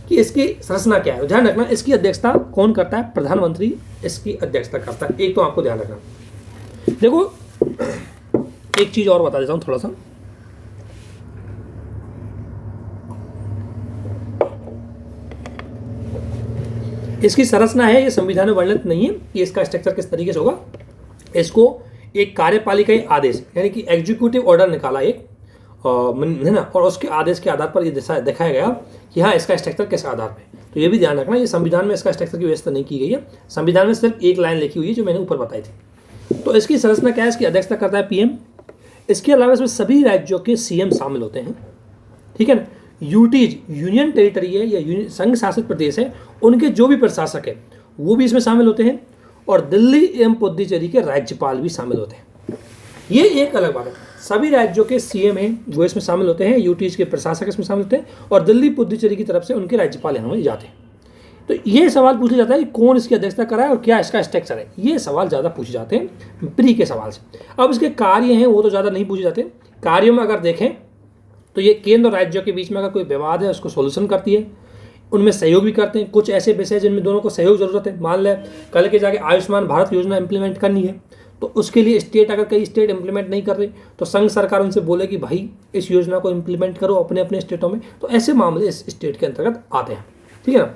कि इसकी संरचना क्या है। ध्यान रखना इसकी अध्यक्षता कौन करता है, प्रधानमंत्री इसकी अध्यक्षता करता है। एक तो आपको ध्यान रखना। देखो एक चीज और बता देता हूं थोड़ा सा। इसकी संरचना है, ये संविधान में वर्णित नहीं है कि इसका स्ट्रक्चर किस तरीके से होगा। इसको एक कार्यपालिका आदेश यानी कि एग्जीक्यूटिव ऑर्डर निकाला एक है ना, और उसके आदेश के आधार पर ये दिखाया गया कि हाँ इसका स्ट्रक्चर किस आधार पे। तो ये भी ध्यान रखना, ये संविधान में इसका स्ट्रक्चर की व्यवस्था नहीं की गई है। संविधान में सिर्फ एक लाइन लिखी हुई है जो मैंने ऊपर बताई थी। तो इसकी संरचना क्या है, इसकी अध्यक्षता करता है पीएम। इसके अलावा इसमें सभी राज्यों के सीएम शामिल होते हैं, ठीक है ना। यूटीज यूनियन टेरिटरी है या संघ शासित प्रदेश है, उनके जो भी प्रशासक है वो भी इसमें शामिल होते हैं। और दिल्ली एवं पुडुचेरी के राज्यपाल भी शामिल होते हैं। ये एक अलग बात है। सभी राज्यों के सीएम हैं वो इसमें शामिल होते हैं, यूटीज के प्रशासक इसमें शामिल होते हैं और दिल्ली पुडुचेरी की तरफ से उनके राज्यपाल यहाँ में जाते हैं। तो ये सवाल पूछा जाता है कि कौन इसकी अध्यक्षता कराए और क्या इसका स्ट्रक्चर है। ये सवाल ज़्यादा पूछे जाते हैं प्री के सवाल से। अब इसके कार्य हैं वो तो ज़्यादा नहीं पूछे जाते। कार्यों में अगर देखें तो ये केंद्र और राज्यों के बीच में अगर कोई विवाद है उसको सोल्यूशन करती है, उनमें सहयोग भी करते हैं। कुछ ऐसे विषय जिनमें दोनों को सहयोग जरूरत है, मान लें कल के जाके आयुष्मान भारत योजना इंप्लीमेंट करनी है तो उसके लिए स्टेट अगर कई स्टेट इंप्लीमेंट नहीं कर रही तो संघ सरकार उनसे बोले कि भाई इस योजना को इंप्लीमेंट करो अपने अपने स्टेटों में। तो ऐसे मामले इस स्टेट के अंतर्गत आते हैं, ठीक है ना।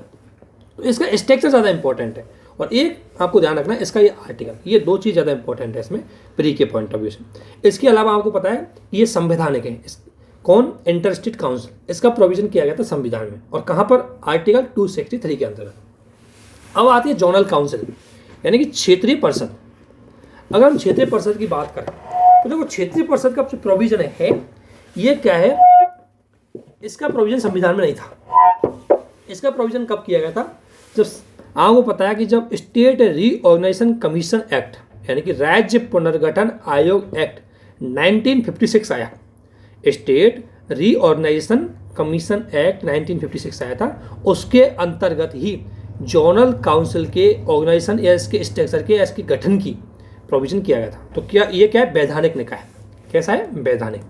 तो इसका स्ट्रक्चर ज़्यादा इंपॉर्टेंट है। और एक आपको ध्यान रखना है इसका ये आर्टिकल, ये दो चीज़ ज़्यादा इंपॉर्टेंट है इसमें प्री के पॉइंट ऑफ व्यू से। इसके अलावा आपको पता है ये संवैधानिक है। कौन, इंटर स्टेट काउंसिल, इसका प्रोविजन किया गया था संविधान में और कहाँ पर, आर्टिकल 263 के अंतर्गत। अब आती है जोनल काउंसिल यानी कि क्षेत्रीय परिषद। अगर हम क्षेत्रीय परिषद की बात करें तो देखो क्षेत्रीय परिषद का जो प्रोविजन है ये क्या है, इसका प्रोविजन संविधान में नहीं था। इसका प्रोविजन कब किया गया था, जब आपको पता है कि जब स्टेट रीऑर्गेनाइजेशन कमीशन एक्ट यानी कि राज्य पुनर्गठन आयोग एक्ट 1956 आया। स्टेट रीऑर्गेनाइजेशन कमीशन एक्ट 1956 आया था, उसके अंतर्गत ही जोनल काउंसिल के ऑर्गेनाइजेशन या इसके स्ट्रक्चर के या इसके गठन की प्रोविजन किया गया था। तो क्या ये क्या है, वैधानिक निकाय। कैसा है, वैधानिक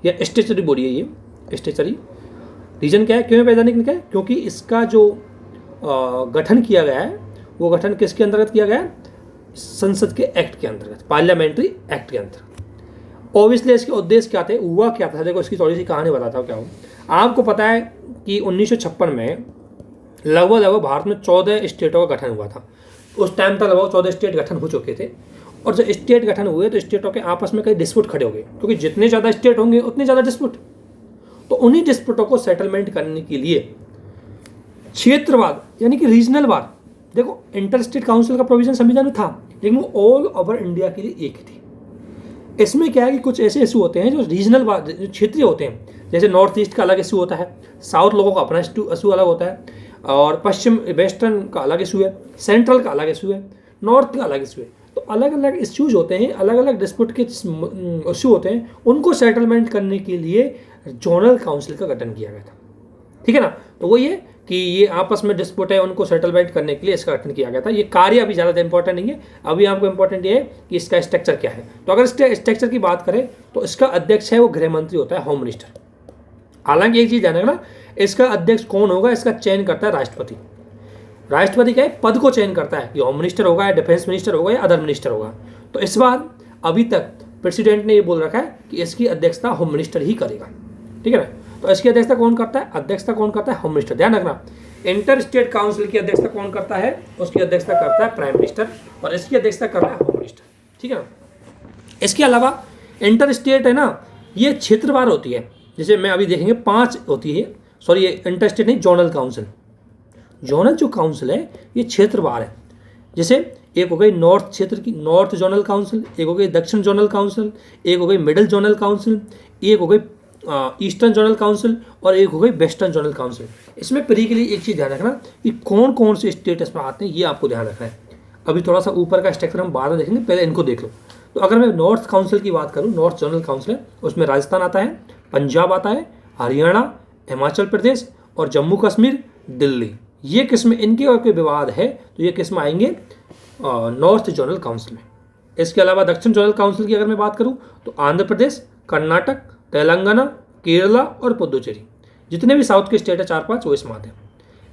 या स्टेचुटरी बॉडी है ये स्टेचुटरी। रीजन क्या है, क्यों वैधानिक निकाय, क्योंकि इसका जो गठन किया गया है वो गठन किसके अंतर्गत किया गया है, संसद के एक्ट के अंतर्गत, पार्लियामेंट्री एक्ट के अंतर्गत। ऑब्वियसली इसके उद्देश्य क्या थे, हुआ क्या था, देखो इसकी थोड़ी सी कहानी बताता हूँ क्या हुआ। आपको पता है कि 1956 में लगभग भारत में 14 स्टेटों का गठन हुआ था। उस टाइम तक लगभग 14 स्टेट गठन हो चुके थे, और जब स्टेट गठन हुए तो स्टेटों के आपस में कई डिस्प्यूट खड़े हो गए, क्योंकि जितने ज़्यादा स्टेट होंगे उतने ज़्यादा डिस्प्यूट। तो उन्हीं डिस्प्यूटों को सेटलमेंट करने के लिए क्षेत्रवाद यानी कि रीजनल वार, देखो इंटर स्टेट काउंसिल का प्रोविजन संविधान में था, लेकिन वो ऑल ओवर इंडिया के लिए एक ही थी। इसमें क्या है कि कुछ ऐसे इशू होते हैं जो रीजनल वार, जो क्षेत्रीय होते हैं, जैसे नॉर्थ ईस्ट का अलग इशू होता है, साउथ लोगों का अपना इशू अलग होता है, और पश्चिम वेस्टर्न का अलग इशू है, सेंट्रल का अलग इशू है, नॉर्थ का अलग इशू है। तो अलग अलग इश्यूज होते हैं, अलग अलग डिस्प्यूट के इशू होते हैं, उनको सेटलमेंट करने के लिए जोनल काउंसिल का गठन किया गया था। ठीक है ना। तो वो ये कि ये आपस में डिस्प्यूट है, उनको सेटलमेंट करने के लिए इसका गठन किया गया था। ये कार्य अभी ज़्यादा इंपॉर्टेंट नहीं है, अभी आपको इंपॉर्टेंट ये है कि इसका स्ट्रक्चर क्या है। तो अगर इसके स्ट्रक्चर की बात करें तो इसका अध्यक्ष है वो गृह मंत्री होता है, होम मिनिस्टर। हालांकि एक चीज़ ध्यान रखना, इसका अध्यक्ष कौन होगा, इसका चयन करता है राष्ट्रपति। राष्ट्रपति क्या है, पद को चयन करता है कि होम मिनिस्टर होगा या डिफेंस मिनिस्टर होगा या अदर मिनिस्टर होगा। तो इस बार अभी तक प्रेसिडेंट ने ये बोल रखा है कि इसकी अध्यक्षता होम मिनिस्टर ही करेगा। ठीक है ना। तो इसकी अध्यक्षता कौन करता है, अध्यक्षता कौन करता है, होम मिनिस्टर। ध्यान रखना, इंटर स्टेट काउंसिल की अध्यक्षता कौन करता है, उसकी अध्यक्षता करता है प्राइम मिनिस्टर, और इसकी अध्यक्षता कर रहा है होम मिनिस्टर। ठीक है ना। इसके अलावा इंटर स्टेट है ना, ये क्षेत्रवार होती है। जैसे मैं अभी देखेंगे 5 होती है, सॉरी ये इंटर स्टेट नहीं, जोनल काउंसिल। जोनल जो काउंसिल है ये क्षेत्रवार है। जैसे एक हो गई नॉर्थ क्षेत्र की, नॉर्थ जोनल काउंसिल, एक हो गई दक्षिण जोनल काउंसिल, एक हो गई मिडिल जोनल काउंसिल, एक हो गई ईस्टर्न जोनल काउंसिल, और एक हो गई वेस्टर्न जोनल काउंसिल। इसमें प्री के लिए एक चीज़ ध्यान रखना कि कौन कौन से स्टेट इसमें आते हैं, ये आपको ध्यान रखना है। अभी थोड़ा सा ऊपर का स्ट्रक्चर हम बाद में देखेंगे, पहले इनको देख लो। तो अगर मैं नॉर्थ काउंसिल की बात करूँ, नॉर्थ जोनल काउंसिल है, उसमें राजस्थान आता है, पंजाब आता है, हरियाणा, हिमाचल प्रदेश और जम्मू कश्मीर, दिल्ली। ये किस्म इनके और कोई विवाद है तो ये किस्म आएंगे नॉर्थ जोनल काउंसिल में। इसके अलावा दक्षिण जोनल काउंसिल की अगर मैं बात करूं तो आंध्र प्रदेश, कर्नाटक, तेलंगाना, केरला और पुदुचेरी, जितने भी साउथ के स्टेट है 4-5 वो इसमें आते हैं।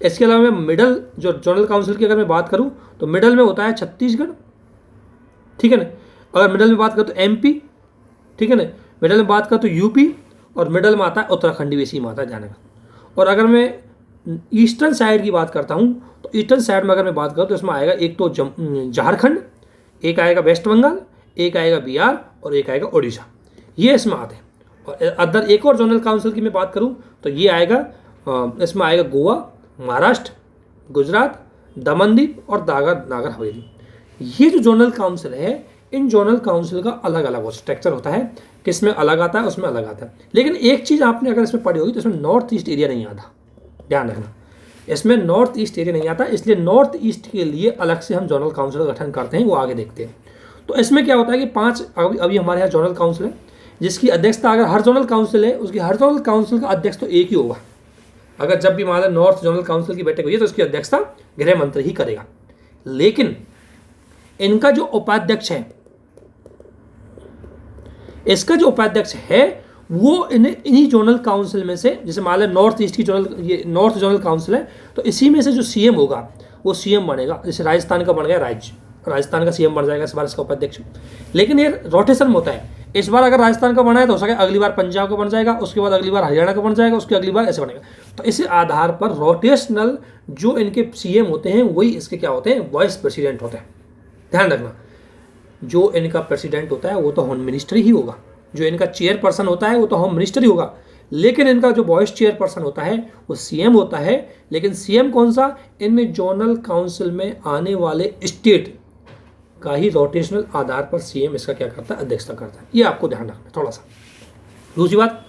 इसके अलावा मैं मिडल जो जोनल काउंसिल की अगर मैं बात करूं तो मिडल में होता है छत्तीसगढ़। ठीक है ना। अगर मिडल में बात करूँ तो एमपी, ठीक है ना, मिडल में बात करूँ तो यूपी, और मिडल में आता है उत्तराखंड भी इसी में आता है जाने का। और अगर मैं ईस्टर्न साइड की बात करता हूँ तो ईस्टर्न साइड में अगर मैं बात करूँ तो इसमें आएगा एक तो झारखंड, एक आएगा वेस्ट बंगाल, एक आएगा बिहार और एक आएगा उड़ीसा, ये इसमें आते हैं। और अदर एक और जोनल काउंसिल की मैं बात करूँ तो ये आएगा, इसमें आएगा गोवा, महाराष्ट्र, गुजरात, दमन दीप और नागर हवेली। ये जो जोनल काउंसिल है, इन जोनल काउंसिल का अलग अलग स्ट्रक्चर होता है, किसमें अलग आता है उसमें अलग आता है। लेकिन एक चीज़ आपने अगर इसमें पढ़ी होगी तो इसमें नॉर्थ ईस्ट एरिया नहीं आता, ध्यान रखना, इसमें नॉर्थ ईस्ट एरिया नहीं आता, इसलिए नॉर्थ ईस्ट के लिए अलग से हम जोनल काउंसिल का गठन करते हैं, वो आगे देखते हैं। तो इसमें क्या होता है कि 5 अभी हमारे यहाँ जोनल काउंसिल है, जिसकी अध्यक्षता अगर हर जोनल काउंसिल है उसकी हर जोनल काउंसिल का अध्यक्ष तो एक ही होगा। अगर जब भी मान लो नॉर्थ जोनल काउंसिल की बैठक हुई है तो उसकी अध्यक्षता गृह मंत्री ही करेगा। लेकिन इनका जो उपाध्यक्ष है, इसका जो उपाध्यक्ष है वो इन्हीं जोनल काउंसिल में से, जैसे मान लें नॉर्थ ईस्ट की ये नॉर्थ जोनल काउंसिल है, तो इसी में से जो सीएम होगा वो सीएम बनेगा। जैसे राजस्थान का बन गया राज्य, राजस्थान का सीएम बन जाएगा इस बार इसका उपाध्यक्ष। लेकिन ये रोटेशन होता है, इस बार अगर राजस्थान का बना है तो हो सके अगली बार पंजाब का बन जाएगा, उसके बाद अगली बार हरियाणा का बन जाएगा, उसके अगली बार ऐसे बनेगा। तो इस आधार पर रोटेशनल जो इनके सीएम होते हैं वही इसके क्या होते हैं, वाइस प्रेसिडेंट होते हैं। ध्यान रखना, जो इनका प्रेसिडेंट होता है वो तो होम मिनिस्टर ही होगा, जो इनका चेयरपर्सन होता है वो तो होम मिनिस्टर ही होगा। लेकिन इनका जो वाइस चेयरपर्सन होता है वो सीएम होता है। लेकिन सीएम कौन सा, इन जोनल काउंसिल में आने वाले स्टेट का ही रोटेशनल आधार पर सीएम इसका क्या करता है, अध्यक्षता करता है। ये आपको ध्यान रखना थोड़ा सा। दूसरी बात,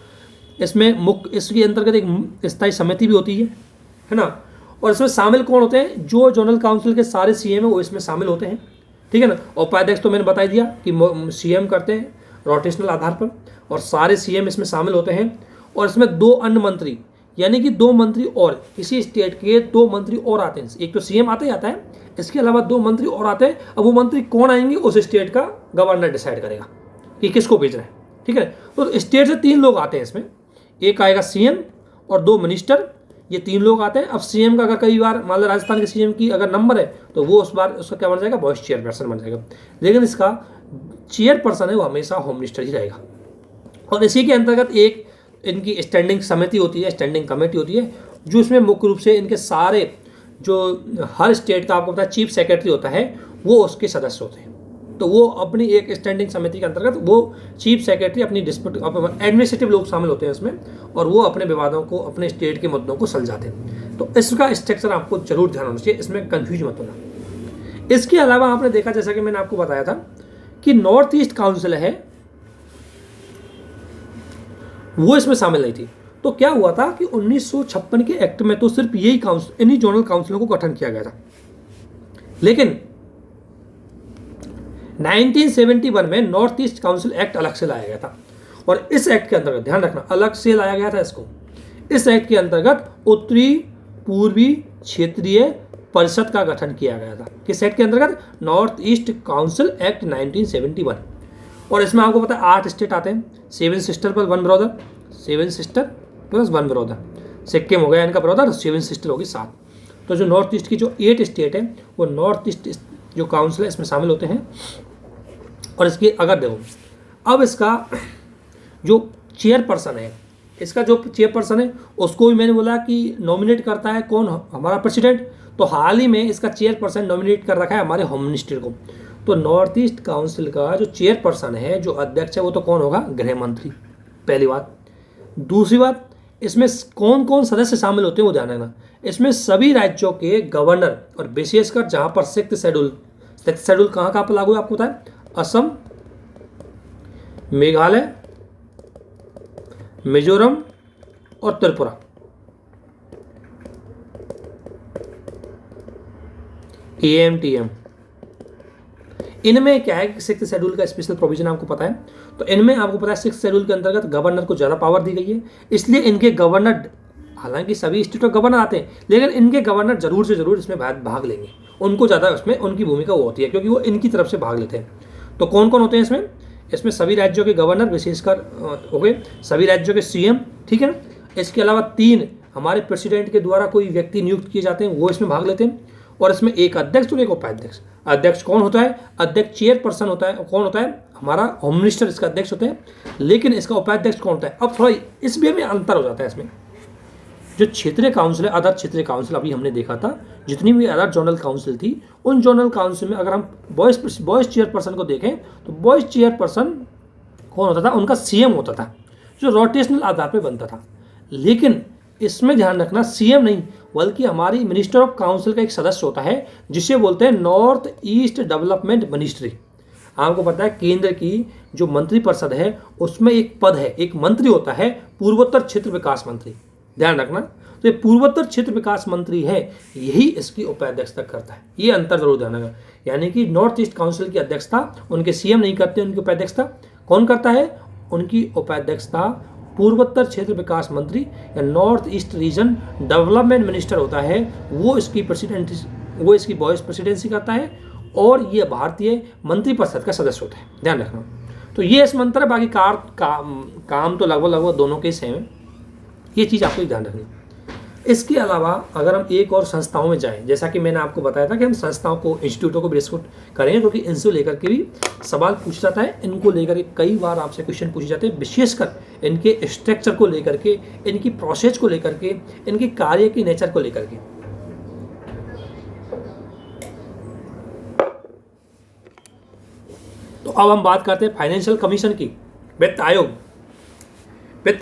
इसमें मुख्य इसके अंतर्गत एक स्थायी समिति भी होती है ना। और इसमें शामिल कौन होते हैं, जो जोनल काउंसिल के सारे सीएम है वो इसमें शामिल होते हैं। ठीक है ना। उपाध्यक्ष तो मैंने बता दिया कि सीएम करते हैं रोटेशनल आधार पर, और सारे सीएम इसमें शामिल होते हैं। और इसमें 2 अन्य मंत्री, यानी कि 2 मंत्री और, किसी स्टेट के 2 मंत्री और आते हैं। एक तो सीएम आता ही आता है, इसके अलावा 2 मंत्री और आते हैं। अब वो मंत्री कौन आएंगे उस स्टेट का गवर्नर डिसाइड करेगा कि किसको भेजना है। ठीक है। तो स्टेट से 3 लोग आते हैं इसमें, एक आएगा सीएम और 2 मिनिस्टर, ये 3 लोग आते हैं। अब सीएम का अगर कई बार मान लो राजस्थान के सीएम की अगर नंबर है तो वो उस बार उसका क्या बन जाएगा, वाइस चेयरपर्सन बन जाएगा। लेकिन इसका चेयरपर्सन है वो हमेशा होम मिनिस्टर ही रहेगा। और इसी के अंतर्गत एक इनकी स्टैंडिंग समिति होती है, स्टैंडिंग कमेटी होती है, जो इसमें मुख्य रूप से इनके सारे जो हर स्टेट का आपको पता है चीफ सेक्रेटरी होता है वो उसके सदस्य होते हैं। तो वो अपनी एक स्टैंडिंग समिति के अंतर्गत वो चीफ सेक्रेटरी अपनी डिस्प्यूट एडमिनिस्ट्रेटिव लोग शामिल होते हैं इसमें, और वो अपने विवादों को अपने स्टेट के मुद्दों को सुलझाते हैं। तो इसका स्ट्रक्चर आपको जरूर ध्यान होना चाहिए, इसमें कंफ्यूज मत होना। इसके अलावा आपने देखा जैसा कि मैंने आपको बताया था कि नॉर्थ ईस्ट काउंसिल है वो इसमें शामिल नहीं थी। तो क्या हुआ था कि 1956 के एक्ट में तो सिर्फ यही काउंसिल, इन्हीं जोनल काउंसिलों को गठन किया गया था। लेकिन 1971 में नॉर्थ ईस्ट काउंसिल एक्ट अलग से लाया गया था, और इस एक्ट के अंतर्गत ध्यान रखना अलग से लाया गया था इसको। इस एक्ट के अंतर्गत उत्तरी पूर्वी क्षेत्रीय परिषद का गठन किया गया था। किस एक्ट के अंतर्गत? North east council act 1971। और इसमें आपको पता है 8 स्टेट आते हैं, 7 सिस्टर पर 1 brother, 7 sister plus 1 brother, Sikkim हो गया इनका ब्रदर, 7 सिस्टर होगी 7। तो जो नॉर्थ ईस्ट की जो 8 स्टेट है वो नॉर्थ ईस्ट जो काउंसिल है इसमें शामिल होते हैं। और इसकी अगर देखो अब इसका जो चेयरपर्सन है, इसका जो चेयरपर्सन है उसको भी मैंने बोला कि नॉमिनेट करता है कौन, हमारा प्रेसिडेंट। तो हाल ही में इसका चेयरपर्सन नॉमिनेट कर रखा है हमारे होम मिनिस्टर को। तो नॉर्थ ईस्ट काउंसिल का जो चेयरपर्सन है, जो अध्यक्ष है, वो तो कौन होगा? गृह मंत्री, पहली बात। दूसरी बात, इसमें कौन कौन सदस्य शामिल होते हैं वो ध्यान रखना। इसमें सभी राज्यों के गवर्नर, और विशेषकर जहां पर सिक्स्थ शेड्यूल कहाँ कहाँ पर लागू है आपको पता है? असम, मेघालय, मिजोरम और त्रिपुरा। AMTM, इनमें क्या है कि सिक्स्थ शेड्यूल का स्पेशल प्रोविजन आपको पता है। तो इनमें आपको पता है सिक्स्थ शेड्यूल के अंतर्गत गवर्नर को ज़्यादा पावर दी गई है, इसलिए इनके गवर्नर, हालांकि सभी स्टेट में गवर्नर आते हैं लेकिन इनके गवर्नर जरूर से जरूर इसमें भाग लेंगे, उनको ज़्यादा उसमें उनकी भूमिका वो होती है क्योंकि वो इनकी तरफ से भाग लेते हैं। तो कौन कौन होते हैं इसमें? इसमें सभी राज्यों के गवर्नर, विशेषकर हो गए सभी राज्यों के CM, ठीक है ना। इसके अलावा 3 हमारे प्रेसिडेंट के द्वारा कोई व्यक्ति नियुक्त किए जाते हैं, वो इसमें भाग लेते हैं। और इसमें एक अध्यक्ष और एक उपाध्यक्ष। अध्यक्ष कौन होता है? अध्यक्ष चेयरपर्सन होता है। कौन होता है? हमारा होम मिनिस्टर इसका अध्यक्ष होते हैं। लेकिन इसका उपाध्यक्ष कौन होता है? अब थोड़ा इसमें भी अंतर हो जाता है। इसमें जो क्षेत्रीय काउंसिल है, अदर क्षेत्रीय काउंसिल अभी हमने देखा था, जितनी भी अदर जोनल काउंसिल थी, उन जोनल काउंसिल में अगर हम बॉयज चेयरपर्सन को देखें तो बॉयज चेयरपर्सन कौन होता था? उनका CM होता था, जो रोटेशनल आधार पर बनता था। लेकिन इसमें ध्यान रखना CM नहीं बल्कि हमारी मिनिस्टर ऑफ काउंसिल का एक सदस्य होता है जिसे बोलते हैं नॉर्थ ईस्ट डेवलपमेंट मिनिस्ट्री। आपको पता है केंद्र की जो मंत्रिपरिषद है उसमें एक पद है, एक मंत्री होता है पूर्वोत्तर क्षेत्र विकास मंत्री। ध्यान रखना, तो ये पूर्वोत्तर क्षेत्र विकास मंत्री है, यही इसकी उपाध्यक्षता करता है। ये अंतर जरूर ध्यान रखना। यानी कि नॉर्थ ईस्ट काउंसिल की अध्यक्षता उनके CM नहीं करते, उनकी उपाध्यक्षता कौन करता है? उनकी उपाध्यक्षता पूर्वोत्तर क्षेत्र विकास मंत्री या north east region development minister होता है, वो इसकी वाइस प्रेसिडेंसी करता है, और ये भारतीय मंत्रिपरिषद का सदस्य होता है। ध्यान रखना। तो ये इस मंत्र है, बाकी काम तो लगभग दोनों के सेम है। ये चीज़ आपको ध्यान रखनी। इसके अलावा अगर हम एक और संस्थाओं में जाएं, जैसा कि मैंने आपको बताया था कि हम संस्थाओं को, इंस्टीट्यूटों को डिस्कस करेंगे क्योंकि इनसे लेकर के भी सवाल पूछा जाता है। इनको लेकर के कई बार आपसे क्वेश्चन पूछे जाते हैं, विशेषकर इनके स्ट्रक्चर को लेकर के, इनकी प्रोसेस को लेकर के, इनके कार्य की नेचर को लेकर के। तो अब हम बात करते हैं फाइनेंशियल कमीशन की। वित्त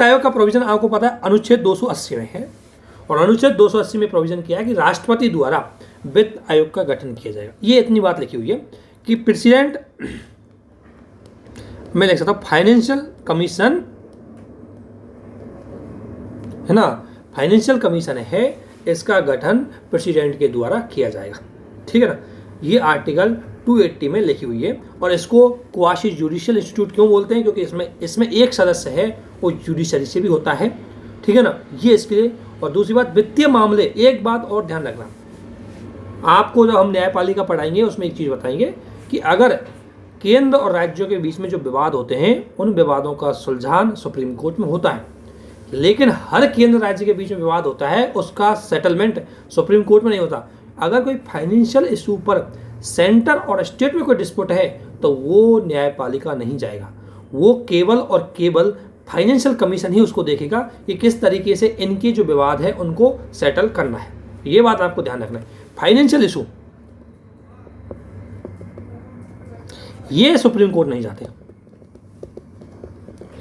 आयोग का प्रोविजन आपको पता है अनुच्छेद 280 में है, और अनुच्छेद 280 में प्रोविजन किया है कि राष्ट्रपति द्वारा वित्त आयोग का गठन किया जाएगा। ये इतनी बात लिखी हुई है कि प्रेसिडेंट, मैं लिख सकता हूं फाइनेंशियल कमीशन है ना, फाइनेंशियल कमीशन है, इसका गठन प्रेसिडेंट के द्वारा किया जाएगा। ठीक है ना, ये आर्टिकल 280 में लिखी हुई है। और इसको क्वासी जुडिशियल इंस्टीट्यूट क्यों बोलते हैं? क्योंकि इसमें एक सदस्य है वो जुडिशरी से भी होता है। ठीक है ना, ये इसके लिए। और दूसरी बात, वित्तीय मामले, एक बात और ध्यान रखना, आपको जब हम न्यायपालिका पढ़ाएंगे उसमें एक चीज़ बताएंगे कि अगर केंद्र और राज्यों के बीच में जो विवाद होते हैं उन विवादों का सुलझान सुप्रीम कोर्ट में होता है। लेकिन हर केंद्र राज्य के बीच में विवाद होता है, उसका सेटलमेंट सुप्रीम कोर्ट में नहीं होता। अगर कोई फाइनेंशियल इशू पर सेंटर और स्टेट में कोई डिस्प्यूट है तो वो न्यायपालिका नहीं जाएगा, वो केवल और केवल फाइनेंशियल कमीशन ही उसको देखेगा कि किस तरीके से इनके जो विवाद है उनको सेटल करना है। ये बात आपको ध्यान रखना है। फाइनेंशियल इशू ये सुप्रीम कोर्ट नहीं जाते,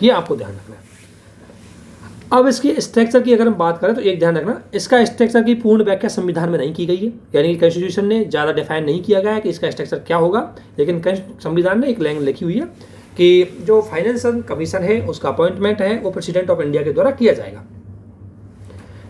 ये आपको ध्यान रखना है। अब इसके स्ट्रक्चर की अगर हम बात करें तो एक ध्यान रखना, इसका स्ट्रक्चर की पूर्ण व्याख्या संविधान में नहीं की गई है, यानी कि कॉन्स्टिट्यूशन ने ज़्यादा डिफाइन नहीं किया गया है कि इसका स्ट्रक्चर क्या होगा, लेकिन संविधान ने एक लाइन लिखी हुई है कि जो फाइनेंशियल कमीशन है उसका अपॉइंटमेंट है वो प्रेसिडेंट ऑफ इंडिया के द्वारा किया जाएगा।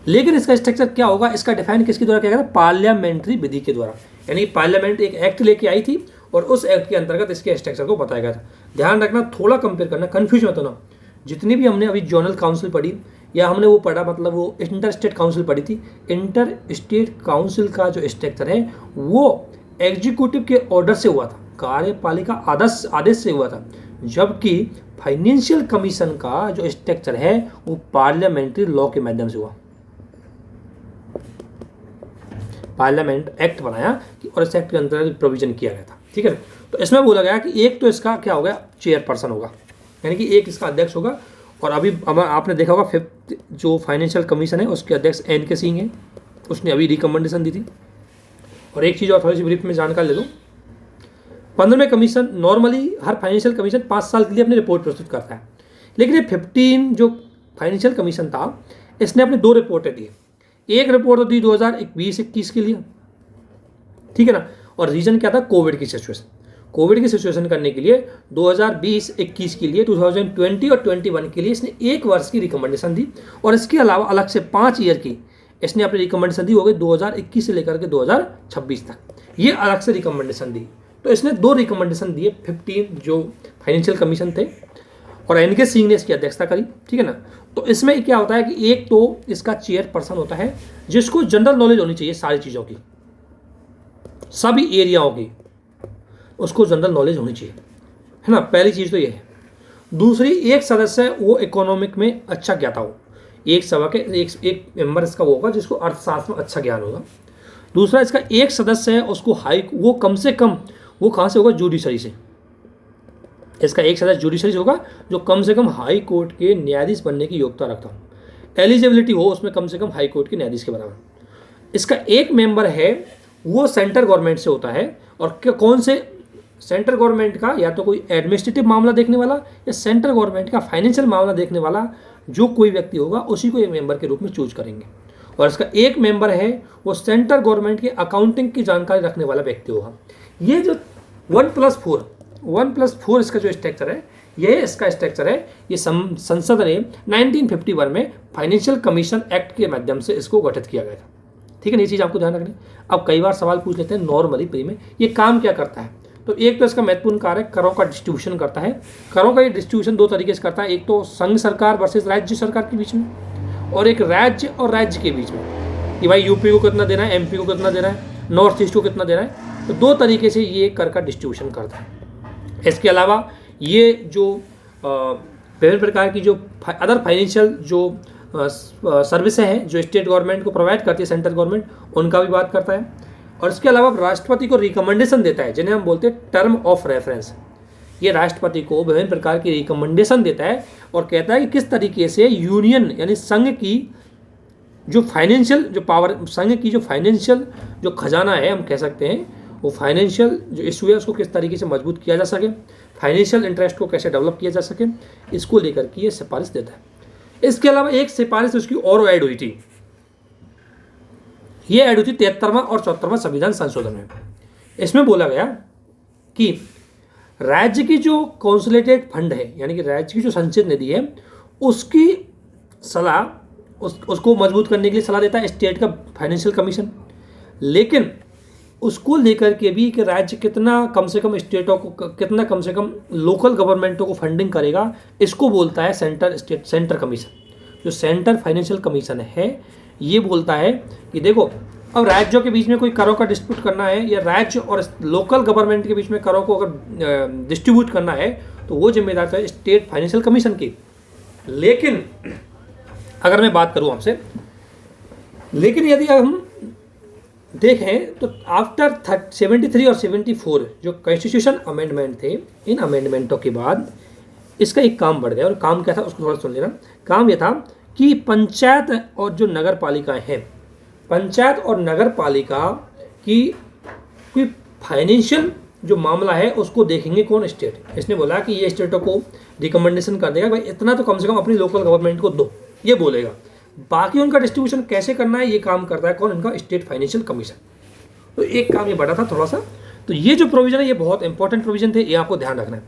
लेकिन इसका स्ट्रक्चर क्या होगा, इसका डिफाइन किसके द्वारा किया गया? पार्लियामेंट्री विधि के द्वारा, यानी पार्लियामेंट एक एक्ट लेके आई थी और उस एक्ट के अंतर्गत इसके स्ट्रक्चर को बताया गया था। ध्यान रखना, थोड़ा कंपेयर करना, कन्फ्यूज मत होना। जितनी भी हमने अभी जोनल काउंसिल पढ़ी या हमने वो पढ़ा, मतलब वो इंटर स्टेट काउंसिल पढ़ी थी, इंटर स्टेट काउंसिल का जो स्ट्रक्चर है वो एग्जीक्यूटिव के ऑर्डर से हुआ था, कार्यपालिका आदेश से हुआ था, जबकि फाइनेंशियल कमीशन का जो स्ट्रक्चर है वो पार्लियामेंट्री लॉ के माध्यम से हुआ। पार्लियामेंट एक्ट बनाया कि और इस एक्ट के अंतर्गत प्रोविजन किया गया था, ठीक है। तो इसमें बोला गया कि एक तो इसका क्या होगा, चेयरपर्सन होगा, यानी कि एक इसका अध्यक्ष होगा। और अभी आपने देखा होगा 5th जो फाइनेंशियल कमीशन है उसके अध्यक्ष NK सिंह हैं, उसने अभी रिकमेंडेशन दी थी। और एक चीज़ और थोड़ी सी ब्रीफ में जानकारी ले लो, 15वें कमीशन नॉर्मली हर फाइनेंशियल कमीशन 5 साल के लिए अपनी रिपोर्ट प्रस्तुत करता है, लेकिन ये 15 जो फाइनेंशियल कमीशन था इसने अपनी 2 रिपोर्टें दी। एक रिपोर्ट तो दी 2020-21 के लिए, ठीक है ना, और रीजन क्या था? कोविड की सिचुएशन। कोविड की सिचुएशन करने के लिए 2020-21 के लिए 2020 और 21 के लिए इसने 1 वर्ष की रिकमेंडेशन दी, और इसके अलावा अलग से 5 ईयर की इसने अपनी रिकमेंडेशन दी, हो गई 2021 से लेकर के 2026 तक, ये अलग से रिकमेंडेशन दी। तो इसने 2 रिकमेंडेशन दिए 15 जो फाइनेंशियल कमीशन थे, और NK सिंह ने इसकी अध्यक्षता करी, ठीक है ना। तो इसमें क्या होता है कि एक तो इसका चेयरपर्सन होता है जिसको जनरल नॉलेज होनी चाहिए सारी चीज़ों की, सभी एरियाओं की उसको जनरल नॉलेज होनी चाहिए, है ना। पहली चीज़ तो ये है। दूसरी, एक सदस्य वो इकोनॉमिक में अच्छा ज्ञाता हो, एक सभा के एक मेंबर इसका वो होगा जिसको अर्थशास्त्र में अच्छा ज्ञान होगा। दूसरा, इसका एक सदस्य है उसको वो कम से कम वो कहाँ से होगा? जुडिशरी से। इसका एक सदस्य जुडिशरी से होगा जो कम से कम हाई कोर्ट के न्यायाधीश बनने की योग्यता रखता हो, एलिजिबिलिटी हो उसमें कम से कम हाई कोर्ट के न्यायाधीश के बराबर। इसका एक मेंबर है वो सेंट्रल गवर्नमेंट से होता है, और कौन से सेंट्रल गवर्नमेंट का? या तो कोई एडमिनिस्ट्रेटिव मामला देखने वाला या सेंट्रल गवर्नमेंट का फाइनेंशियल मामला देखने वाला जो कोई व्यक्ति होगा उसी को एक मेंबर के रूप में चूज करेंगे। और इसका एक मेंबर है वो सेंट्रल गवर्नमेंट की अकाउंटिंग की जानकारी रखने वाला व्यक्ति होगा। ये जो 1+4 इसका जो स्ट्रक्चर है, ये इसका स्ट्रक्चर है। ये संसद ने 1951 में फाइनेंशियल कमीशन एक्ट के माध्यम से इसको गठित किया गया था, ठीक है। ये चीज़ आपको ध्यान रखनी। अब कई बार सवाल पूछ लेते हैं नॉर्मली प्री में, ये काम क्या करता है? तो एक तो इसका महत्वपूर्ण कार्य करों का डिस्ट्रीब्यूशन करता है। करों का ये डिस्ट्रीब्यूशन 2 तरीके से करता है, एक तो संघ सरकार वर्सेस राज्य सरकार के बीच में, और एक राज्य और राज्य के बीच में कि भाई यूपी को कितना देना है, MP को कितना देना है, नॉर्थ ईस्ट को कितना देना है। तो 2 तरीके से ये कर का डिस्ट्रीब्यूशन करता है। इसके अलावा ये जो विभिन्न प्रकार की जो अदर फाइनेंशियल जो सर्विसेज हैं जो स्टेट गवर्नमेंट को प्रोवाइड करती है सेंट्रल गवर्नमेंट, उनका भी बात करता है। और इसके अलावा राष्ट्रपति को रिकमेंडेशन देता है, जिन्हें हम बोलते हैं टर्म ऑफ रेफरेंस। ये राष्ट्रपति को विभिन्न प्रकार की रिकमेंडेशन देता है और कहता है कि किस तरीके से यूनियन यानी संघ की जो फाइनेंशियल जो पावर, संघ की जो फाइनेंशियल जो खजाना है हम कह सकते हैं, वो फाइनेंशियल जो इशू है उसको किस तरीके से मजबूत किया जा सके, फाइनेंशियल इंटरेस्ट को कैसे डेवलप किया जा सके, इसको लेकर के ये सिफारिश देता है। इसके अलावा एक सिफारिश उसकी और ऐड हुई थी, ये ऐड हुई थी 73वां और 74वां संविधान संशोधन में। इसमें बोला गया कि राज्य की जो कॉन्सोलिडेटेड फंड है, यानी कि राज्य की जो संचित निधि है, उसकी सलाह उसको मजबूत करने के लिए सलाह देता है स्टेट का फाइनेंशियल कमीशन। लेकिन उसको लेकर के भी कि राज्य कितना कम से कम स्टेटों को, कितना कम से कम लोकल गवर्नमेंटों को फंडिंग करेगा, इसको बोलता है सेंटर कमीशन। जो सेंटर फाइनेंशियल कमीशन है ये बोलता है कि देखो अब राज्यों के बीच में कोई करों का डिस्ट्रीब्यूट करना है या राज्य और लोकल गवर्नमेंट के बीच में करों को अगर डिस्ट्रीब्यूट करना है तो वो जिम्मेदारी है स्टेट फाइनेंशियल कमीशन की। लेकिन अगर मैं बात करूं आपसे, लेकिन यदि हम देखें तो आफ्टर 73 और 74 जो कॉन्स्टिट्यूशन अमेंडमेंट थे, इन अमेंडमेंटों के बाद इसका एक काम बढ़ गया। और काम क्या था उसको थोड़ा सुन लेना। काम यह था कि पंचायत और जो नगर पालिकाएँ हैं, पंचायत और नगर पालिका की कोई फाइनेंशियल जो मामला है उसको देखेंगे कौन, स्टेट। इसने बोला कि ये स्टेटों को रिकमेंडेशन कर देगा भाई इतना तो कम से कम अपनी लोकल गवर्नमेंट को दो, ये बोलेगा। बाकी उनका डिस्ट्रीब्यूशन कैसे करना है ये काम करता है कौन, इनका स्टेट फाइनेंशियल कमीशन। तो एक काम ये बढ़ा था थोड़ा सा। तो ये जो प्रोविजन है ये बहुत इंपॉर्टेंट प्रोविजन थे, ये आपको ध्यान रखना है।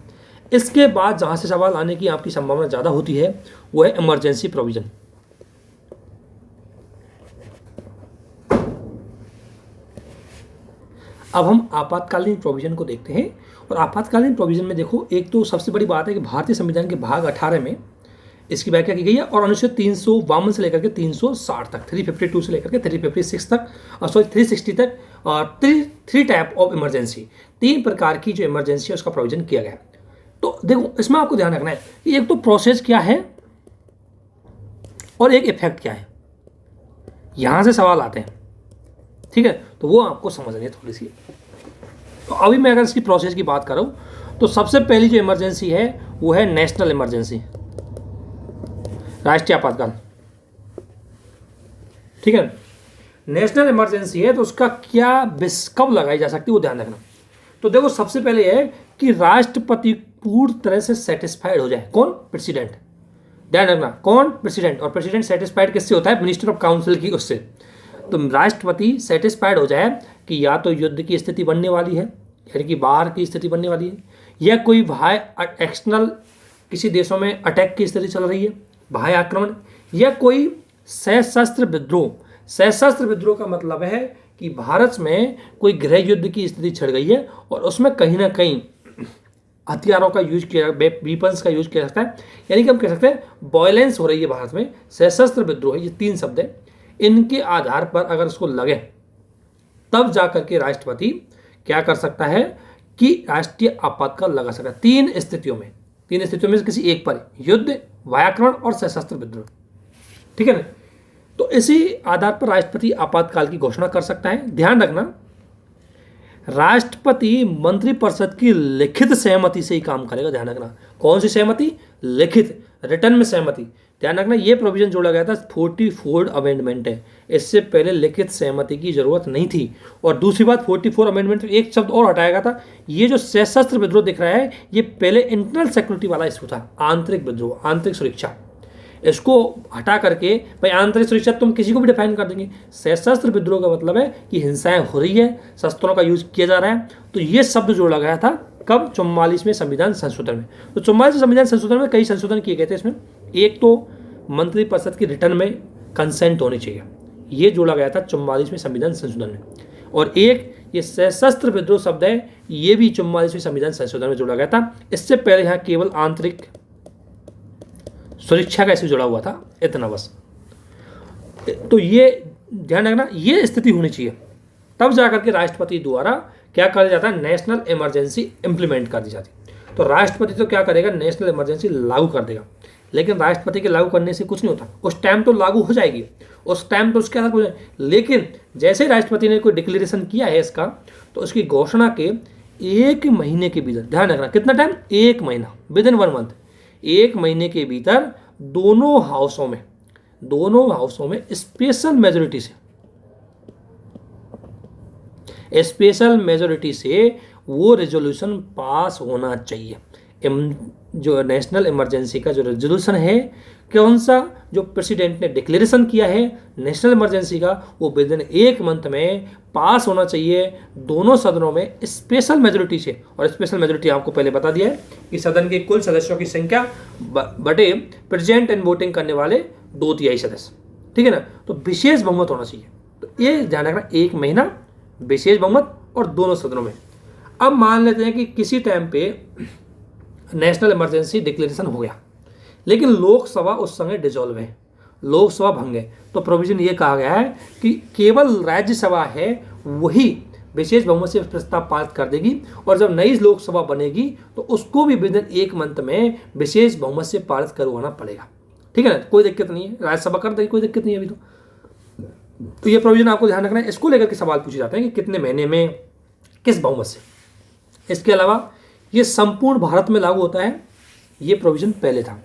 इसके बाद जहाँ से सवाल आने की आपकी संभावना ज़्यादा होती है वो है इमरजेंसी प्रोविजन। अब हम आपातकालीन प्रोविजन को देखते हैं। और आपातकालीन प्रोविजन में देखो, एक तो सबसे बड़ी बात है कि भारतीय संविधान के भाग 18 में इसकी व्याख्या की गई है। और अनुच्छेद 352 से लेकर के 360 तक, 352 से लेकर के 356 तक, और 360 तक, और थ्री टाइप ऑफ इमरजेंसी, 3 प्रकार की जो इमरजेंसी है उसका प्रोविजन किया गया है। तो देखो इसमें आपको ध्यान रखना है कि एक तो प्रोसेस क्या है और एक इफेक्ट क्या है, यहां से सवाल आते हैं, ठीक है। तो वो आपको समझनी है थोड़ी सी। तो अभी मैं अगर इसकी प्रोसेस की बात करूं तो सबसे पहली जो इमरजेंसी है वो है नेशनल इमरजेंसी, राष्ट्रीय आपातकाल, ठीक है। नेशनल इमरजेंसी है तो उसका क्या कब लगाई जा सकती है वो ध्यान रखना। तो देखो सबसे पहले है कि राष्ट्रपति पूर्ण तरह से सेटिस्फाइड हो जाए, कौन, प्रेसिडेंट। ध्यान रखना कौन, प्रेसिडेंट। और प्रेसिडेंट सेटिस्फाइड किससे होता है, मिनिस्टर ऑफ काउंसिल की, उससे। तो राष्ट्रपति सेटिस्फाइड हो जाए कि या तो युद्ध की स्थिति बनने वाली है, यानी कि बाहर की स्थिति बनने वाली है, या कोई बाह्य एक्सटर्नल किसी देशों में अटैक की स्थिति चल रही है, बाह्य आक्रमण, या कोई सशस्त्र विद्रोह। सशस्त्र विद्रोह का मतलब है कि भारत में कोई गृह युद्ध की स्थिति छिड़ गई है और उसमें कहीं ना कहीं हथियारों का यूज किया, वेपन्स का यूज किया जाता है, यानी कि हम कह सकते हैं वायलेंस हो रही है भारत में, सशस्त्र विद्रोह। ये 3 शब्द है, इनके आधार पर अगर उसको लगे तब जाकर के राष्ट्रपति क्या कर सकता है कि राष्ट्रीय आपातकाल लगा सकता है। 3 स्थितियों में, 3 स्थितियों में से किसी एक पर, युद्ध, वायाक्रमण और सशस्त्र विद्रोह, ठीक है ना। तो इसी आधार पर राष्ट्रपति आपातकाल की घोषणा कर सकता है। ध्यान रखना राष्ट्रपति मंत्रिपरिषद की लिखित सहमति से ही काम करेगा। ध्यान रखना कौन सी सहमति, लिखित, रिटर्न में सहमति। ध्यान रखना ये प्रोविजन जोड़ा गया था 44 अमेंडमेंट है, इससे पहले लिखित सहमति की जरूरत नहीं थी। और दूसरी बात 44 अमेंडमेंट में एक शब्द और हटाया गया था, ये जो सशस्त्र विद्रोह दिख रहा है ये पहले इंटरनल सिक्योरिटी वाला इशू था, आंतरिक विद्रोह, आंतरिक सुरक्षा। इसको हटा करके भाई आंतरिक सुरक्षा तुम किसी को भी डिफाइन कर देंगे। सशस्त्र विद्रोह का मतलब है कि हिंसाएं हो रही है, शस्त्रों का यूज किया जा रहा है। तो ये शब्द जोड़ा गया था कब, 44वें संविधान संशोधन में। तो 44वें संविधान संशोधन में कई संशोधन किए गए थे। इसमें एक तो मंत्रिपरिषद की रिटर्न में कंसेंट होनी चाहिए, ये जोड़ा गया था 44वें संविधान संशोधन में। और एक ये सशस्त्र विद्रोह शब्द है, ये भी 44वें संविधान संशोधन में जोड़ा गया था। इससे पहले यहाँ केवल आंतरिक सुरक्षा का इशू जुड़ा हुआ था, इतना बस। तो ये ध्यान रखना ये स्थिति होनी चाहिए, तब जाकर के राष्ट्रपति द्वारा क्या करा जाता है, नेशनल इमरजेंसी इंप्लीमेंट कर दी जाती। तो राष्ट्रपति तो क्या करेगा, नेशनल इमरजेंसी लागू कर देगा। लेकिन राष्ट्रपति के लागू करने से कुछ नहीं होता, उस टाइम तो लागू हो जाएगी, उस टाइम तो उसके अंदर। लेकिन जैसे राष्ट्रपति ने कोई डिक्लेरेशन किया है इसका, तो उसकी घोषणा के 1 महीने के भीतर, ध्यान रखना कितना टाइम, 1 महीना, विद इन 1 मंथ, 1 महीने के भीतर दोनों हाउसों में स्पेशल मेजोरिटी से वो रेजोल्यूशन पास होना चाहिए। जो नेशनल इमरजेंसी का जो रेजोल्यूशन है, कौन सा, जो प्रेसिडेंट ने डिक्लेरेशन किया है नेशनल इमरजेंसी का, वो विद इन 1 मंथ में पास होना चाहिए दोनों सदनों में स्पेशल मेजोरिटी से। और स्पेशल मेजोरिटी आपको पहले बता दिया है कि सदन के कुल सदस्यों की संख्या बटे प्रेजेंट एंड वोटिंग करने वाले 2/3 सदस्य, ठीक है ना। तो विशेष बहुमत होना चाहिए। तो ये ध्यान रखना, 1 महीना, विशेष बहुमत और दोनों सदनों में। अब मान लेते हैं कि किसी टाइम पे नेशनल इमरजेंसी डिक्लेरेशन हो गया, लेकिन लोकसभा उस समय डिसॉल्व है, लोकसभा भंग है। तो प्रोविजन ये कहा गया है कि केवल राज्यसभा है वही विशेष बहुमत से प्रस्ताव पास कर देगी, और जब नई लोकसभा बनेगी तो उसको भी विद इन 1 मंथ में विशेष बहुमत से पारित करवाना पड़ेगा, ठीक ठीक है ना, कोई दिक्कत नहीं है, राज्यसभा कर देगी, कोई दिक्कत नहीं है अभी तो ये प्रोविजन आपको ध्यान रखना है। इसको लेकर के सवाल पूछे जाते हैं कि कितने महीने में, किस बहुमत से। इसके अलावा ये संपूर्ण भारत में लागू होता है, ये प्रोविजन पहले था।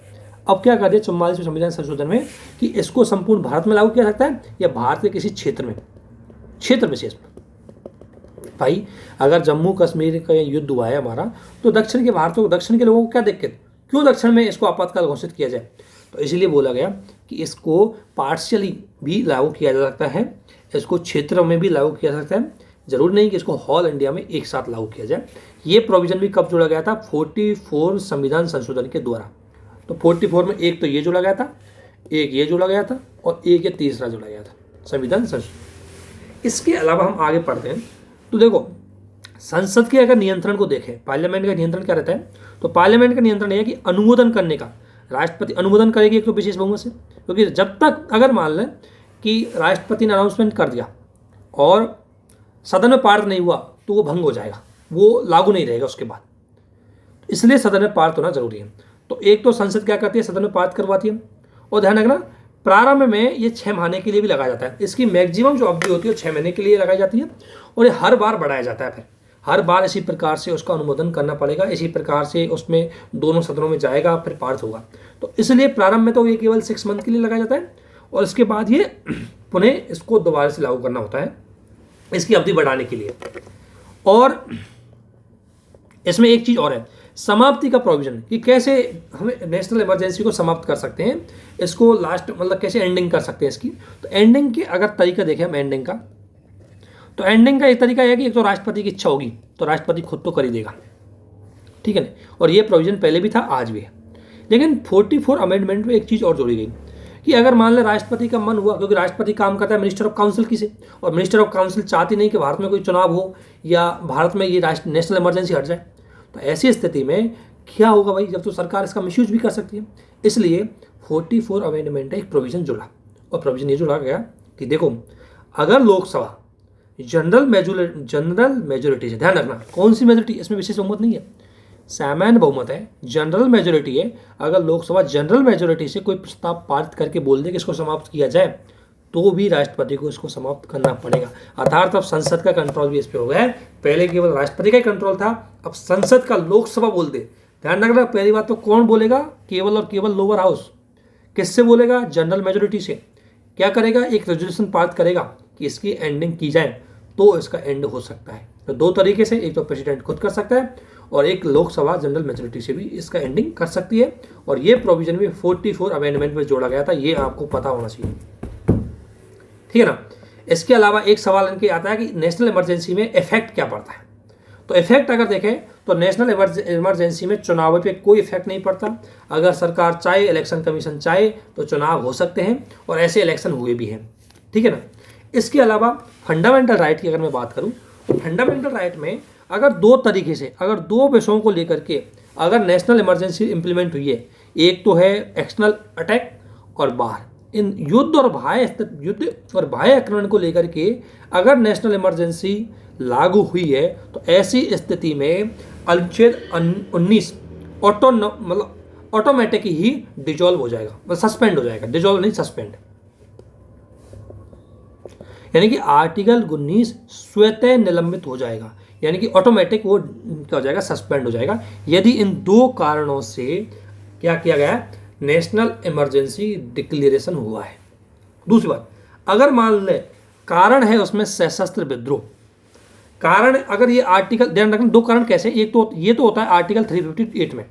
अब क्या कर दिया 44वें संविधान संशोधन में कि इसको संपूर्ण भारत में लागू किया सकता है या भारत के किसी क्षेत्र विशेष में। भाई अगर जम्मू कश्मीर का युद्ध हुआ है हमारा, तो दक्षिण के लोगों को क्या दिक्कत, क्यों दक्षिण में इसको आपातकाल घोषित किया जाए। तो इसलिए बोला गया कि इसको पार्शियली भी लागू किया जा सकता है, इसको क्षेत्रों में भी लागू किया जा सकता है, जरूरी नहीं कि इसको ऑल इंडिया में एक साथ लागू किया जाए। ये प्रोविजन भी कब जोड़ा गया था, 44 संविधान संशोधन के द्वारा। तो 44 में एक तो ये जोड़ा गया था, एक ये जोड़ा गया था और एक ये तीसरा जोड़ा गया था संविधान संशोधन। इसके अलावा हम आगे पढ़ते हैं तो देखो संसद के अगर नियंत्रण को देखें, पार्लियामेंट का नियंत्रण क्या रहता है, तो पार्लियामेंट का नियंत्रण यह है कि अनुमोदन करने का, राष्ट्रपति अनुमोदन करेगी एक तो विशेष बहुमत से, क्योंकि जब तक अगर मान लें कि राष्ट्रपति ने अनाउंसमेंट कर दिया और सदन में पारित नहीं हुआ तो वो भंग हो जाएगा, वो लागू नहीं रहेगा उसके बाद, इसलिए सदन में पारित होना जरूरी है। तो एक तो संसद क्या करती है, सदन में पारित करवाती है। और ध्यान रखना प्रारंभ में ये 6 महीने के लिए भी लगाया जाता है, इसकी मैक्सिमम जो अवधि होती है वो 6 महीने के लिए लगाई जाती है और ये हर बार बढ़ाया जाता है। फिर हर बार इसी प्रकार से उसका अनुमोदन करना पड़ेगा, इसी प्रकार से उसमें दोनों सदनों में जाएगा, फिर पारित होगा। तो इसलिए प्रारंभ में तो ये केवल 6 मंथ के लिए लगाया जाता है और इसके बाद ये पुनः इसको दोबारा से लागू करना होता है इसकी अवधि बढ़ाने के लिए। और इसमें एक चीज और है, समाप्ति का प्रोविजन, कि कैसे हमें नेशनल इमरजेंसी को समाप्त कर सकते हैं, इसको लास्ट मतलब कैसे एंडिंग कर सकते हैं इसकी। तो एंडिंग के अगर तरीका देखें हम एंडिंग का, तो एंडिंग का एक तरीका है कि एक तो राष्ट्रपति की इच्छा होगी तो राष्ट्रपति खुद तो कर ही देगा, ठीक है ना, और ये प्रोविजन पहले भी था आज भी है। लेकिन 44 अमेंडमेंट में एक चीज़ और जोड़ी गई कि अगर मान लें राष्ट्रपति का मन हुआ, क्योंकि राष्ट्रपति काम करता है मिनिस्टर ऑफ काउंसिल की से, और मिनिस्टर ऑफ काउंसिल चाहती नहीं कि भारत में कोई चुनाव हो या भारत में ये नेशनल इमरजेंसी हट जाए, तो ऐसी स्थिति में क्या होगा भाई, जब तो सरकार इसका मिसयूज भी कर सकती है। इसलिए 44 अमेंडमेंट एक प्रोविजन जुड़ा, और प्रोविजन ये जुड़ा गया कि देखो अगर लोकसभा जनरल मेजोरिटी से, ध्यान रखना कौन सी मेजोरिटी, इसमें विशेष बहुमत नहीं है, सामान्य बहुमत है, जनरल मेजोरिटी है, अगर लोकसभा जनरल मेजोरिटी से कोई प्रस्ताव पारित करके बोल दे कि इसको समाप्त किया जाए तो भी राष्ट्रपति को इसको समाप्त करना पड़ेगा। अर्थात अब संसद का कंट्रोल भी इस पर हो गया है, पहले केवल राष्ट्रपति का ही कंट्रोल था, अब संसद का लोकसभा बोल दे। ध्यान रखना पहली बात तो कौन बोलेगा, केवल और केवल लोअर हाउस। किससे बोलेगा, जनरल मेजोरिटी से। क्या करेगा, एक रेजोल्यूशन पारित करेगा कि इसकी एंडिंग की जाए तो इसका एंड हो सकता है। तो दो तरीके से, एक तो प्रेसिडेंट खुद कर सकता है और एक लोकसभा जनरल मेजोरिटी से भी इसका एंडिंग कर सकती है। और ये प्रोविजन भी 44 अमेंडमेंट में जोड़ा गया था, ये आपको पता होना चाहिए, ठीक है ना। इसके अलावा एक सवाल इनके आता है कि नेशनल इमरजेंसी में इफेक्ट क्या पड़ता है। तो इफेक्ट अगर देखें तो नेशनल इमरजेंसी में चुनाव पे कोई इफेक्ट नहीं पड़ता। अगर सरकार चाहे, इलेक्शन कमीशन चाहे तो चुनाव हो सकते हैं और ऐसे इलेक्शन हुए भी हैं, ठीक है ना। इसके अलावा फंडामेंटल राइट की अगर मैं बात करूं तो फंडामेंटल राइट में अगर दो तरीके से, अगर दो विषयों को लेकर के अगर नेशनल इमरजेंसी इंप्लीमेंट हुई है, एक तो है एक्सटर्नल अटैक और बाहर, इन युद्ध और बाह्य आक्रमण को लेकर के अगर नेशनल इमरजेंसी लागू हुई है तो ऐसी स्थिति में अनुच्छेद 19 ऑटोमेटिक ही डिजॉल्व हो जाएगा, मतलब सस्पेंड हो जाएगा, डिजॉल्व नहीं सस्पेंड, यानी कि आर्टिकल 19 स्वतः निलंबित हो जाएगा, यानी कि ऑटोमेटिक वो क्या हो जाएगा, सस्पेंड हो जाएगा, यदि इन दो कारणों से क्या किया गया, नेशनल इमरजेंसी डिक्लेरेशन हुआ है। दूसरी बात, अगर मान ले कारण है उसमें सशस्त्र विद्रोह, कारण अगर ये आर्टिकल, ध्यान रखना दो कारण कैसे, एक तो ये तो होता है आर्टिकल 358 में,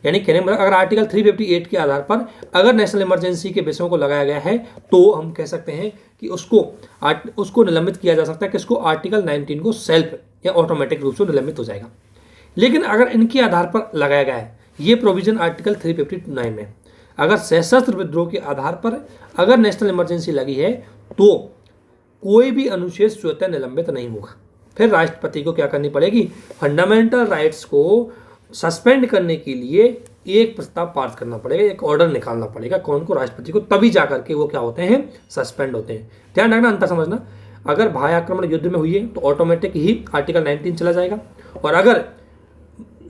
यानी कहने मतलब अगर आर्टिकल 358 के आधार पर अगर नेशनल इमरजेंसी के विषयों को लगाया गया है तो हम कह सकते हैं कि उसको निलंबित किया जा सकता है, किसको, आर्टिकल 19 को सेल्फ या ऑटोमेटिक रूप से निलंबित हो जाएगा। लेकिन अगर इनके आधार पर लगाया गया है, ये प्रोविजन आर्टिकल 359 में, अगर सशस्त्र विद्रोह के आधार पर अगर नेशनल इमरजेंसी लगी है तो कोई भी अनुच्छेद स्वतः निलंबित नहीं होगा, फिर राष्ट्रपति को क्या करनी पड़ेगी, फंडामेंटल राइट्स को सस्पेंड करने के लिए एक प्रस्ताव पारित करना पड़ेगा, एक ऑर्डर निकालना पड़ेगा, कौन को, राष्ट्रपति को, तभी जाकर के वो क्या होते हैं, सस्पेंड होते हैं। ध्यान रखना, अंतर समझना, अगर बाह्य आक्रमण युद्ध में हुई है तो ऑटोमेटिक ही आर्टिकल 19 चला जाएगा, और अगर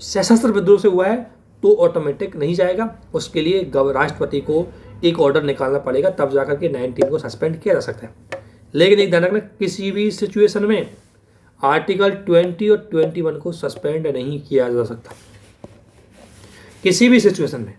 सशस्त्र विद्रोह से हुआ है तो ऑटोमेटिक नहीं जाएगा, उसके लिए राष्ट्रपति को एक ऑर्डर निकालना पड़ेगा, तब जाकर के 19 को सस्पेंड किया जा सकता है। लेकिन एक ध्यान रखना, किसी भी सिचुएशन में आर्टिकल 20 और 21 को सस्पेंड नहीं किया जा सकता, किसी भी सिचुएशन में,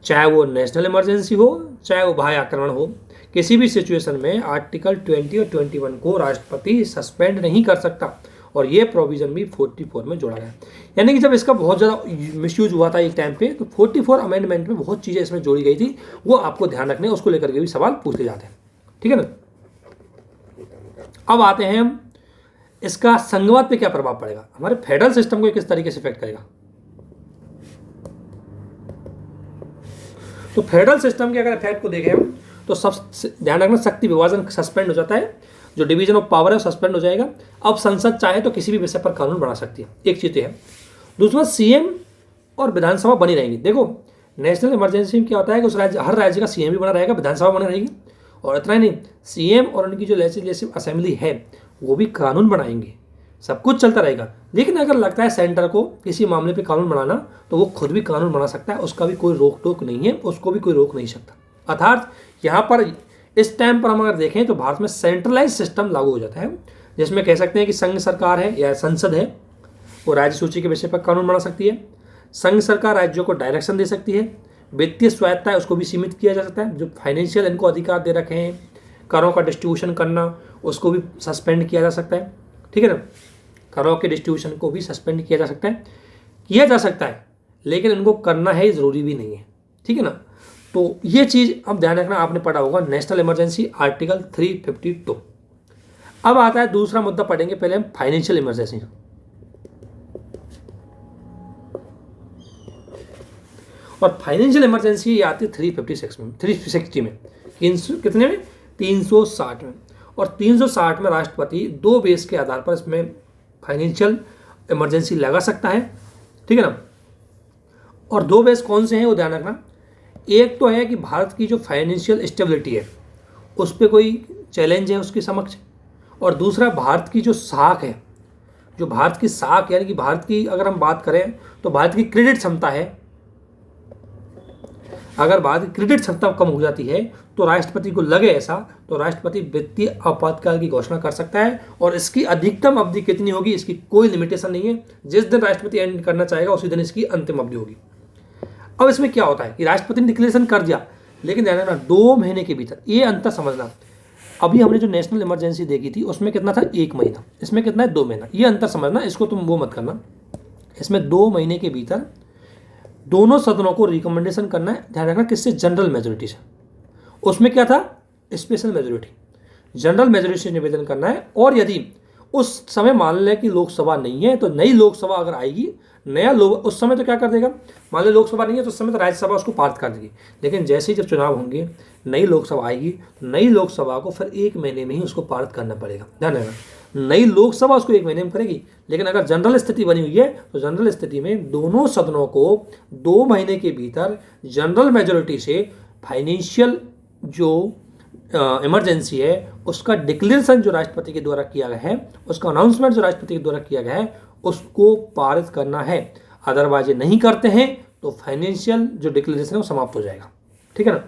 चाहे वो नेशनल इमरजेंसी हो, चाहे वो बाह्य आक्रमण हो, किसी भी सिचुएशन में आर्टिकल 20 और 21 को राष्ट्रपति सस्पेंड नहीं कर सकता। और ये प्रोविजन भी 44 में जोड़ा गया। यानी कि जब इसका बहुत ज़्यादा मिसयूज हुआ था एक टाइम पे, तो 44 अमेंडमेंट में बहुत चीज़ें इसमें जोड़ी गई थी, वो आपको ध्यान रखने, उसको लेकर के भी सवाल पूछे जाते हैं। ठीक है ना। अब आते हैं हम, इसका संघवाद पे क्या प्रभाव पड़ेगा, हमारे फेडरल सिस्टम को किस तरीके से इफेक्ट करेगा। तो फेडरल सिस्टम के अगर इफेक्ट को देखें हम, तो सब ध्यान रखना, शक्ति विभाजन सस्पेंड हो जाता है, जो डिवीजन ऑफ पावर है सस्पेंड हो जाएगा। अब संसद चाहे तो किसी भी विषय पर कानून बना सकती है, एक चीज है। दूसरा, सीएम और विधानसभा बनी रहेंगी। देखो नेशनल इमरजेंसी में क्या होता है कि उस राज्य, हर राज्य का सीएम भी बना रहेगा, विधानसभा बनी रहेगी, और इतना ही नहीं, सीएम और उनकी जो लेजिस्लेटिव असेंबली है वो भी कानून बनाएंगे, सब कुछ चलता रहेगा। लेकिन अगर लगता है सेंटर को किसी मामले पे कानून बनाना, तो वो खुद भी कानून बना सकता है, उसका भी कोई रोक टोक नहीं है, उसको भी कोई रोक नहीं सकता। अर्थात यहाँ पर इस टाइम पर हम अगर देखें तो भारत में सेंट्रलाइज सिस्टम लागू हो जाता है, जिसमें कह सकते हैं कि संघ सरकार है या संसद है, वो राज्य सूची के विषय पर कानून बना सकती है। संघ सरकार राज्यों को डायरेक्शन दे सकती है। वित्तीय स्वायत्ता है उसको भी सीमित किया जा सकता है, जो फाइनेंशियल इनको अधिकार दे रखे हैं, करों का डिस्ट्रीब्यूशन करना, उसको भी सस्पेंड किया जा सकता है। ठीक है ना, करों के डिस्ट्रीब्यूशन को भी सस्पेंड किया जा सकता है, लेकिन इनको करना है ज़रूरी भी नहीं है। ठीक है ना। तो ये चीज़ अब ध्यान रखना, आपने पढ़ा होगा नेशनल इमरजेंसी आर्टिकल 352। अब आता है दूसरा मुद्दा, पढ़ेंगे पहले हम फाइनेंशियल इमरजेंसी। और फाइनेंशियल इमरजेंसी ये आती है 356 में, 360 में, कितने में, 360 में। और 360 में राष्ट्रपति 2 बेस के आधार पर इसमें फाइनेंशियल इमरजेंसी लगा सकता है। ठीक है ना। और 2 बेस कौन से हैं वो ध्यान रखना। एक तो है कि भारत की जो फाइनेंशियल स्टेबिलिटी है उस पर कोई चैलेंज है उसके समक्ष, और दूसरा भारत की जो साख है, जो भारत की साख यानी कि भारत की अगर हम बात करें तो भारत की क्रेडिट क्षमता है, अगर भारत की क्रेडिट क्षमता कम हो जाती है तो राष्ट्रपति को लगे ऐसा, तो राष्ट्रपति वित्तीय आपातकाल की घोषणा कर सकता है। और इसकी अधिकतम अवधि कितनी होगी, इसकी कोई लिमिटेशन नहीं है, जिस दिन राष्ट्रपति एंड करना चाहेगा उसी दिन इसकी अंतिम अवधि होगी। अब इसमें क्या होता है कि राष्ट्रपति ने डिक्लेरेशन कर दिया, लेकिन ध्यान रखना 2 महीने के भीतर, ये अंतर समझना। अभी हमने जो नेशनल इमरजेंसी देखी थी उसमें कितना था, 1 महीना, इसमें कितना है, 2 महीना। ये अंतर समझना, इसको तुम वो मत करना। इसमें 2 महीने के भीतर दोनों सदनों को रिकमेंडेशन करना है, ध्यान रखना किससे, जनरल मेजोरिटी से। उसमें क्या था, स्पेशल मेजोरिटी, जनरल मेजोरिटी से निवेदन करना है। और यदि उस समय मान लें कि लोकसभा नहीं है, तो नई लोकसभा अगर आएगी, नया लोग उस समय तो क्या कर देगा, मान लो लोकसभा नहीं है तो उस समय तो राज्यसभा उसको पारित कर देगी। लेकिन जैसे ही जब चुनाव होंगे, नई लोकसभा आएगी, नई लोकसभा को फिर 1 महीने में ही उसको पारित करना पड़ेगा। ध्यान रखना, नई लोकसभा उसको 1 महीने में करेगी। लेकिन अगर जनरल स्थिति बनी हुई है तो जनरल स्थिति में दोनों सदनों को 2 महीने के भीतर जनरल मेजोरिटी से फाइनेंशियल जो इमरजेंसी है उसका डिक्लेरेशन जो राष्ट्रपति के द्वारा किया गया है, उसका अनाउंसमेंट जो राष्ट्रपति के द्वारा किया गया है, उसको पारित करना है। अदरवाइज नहीं करते हैं तो फाइनेंशियल जो डिक्लेरेशन है वो समाप्त हो जाएगा। ठीक है ना।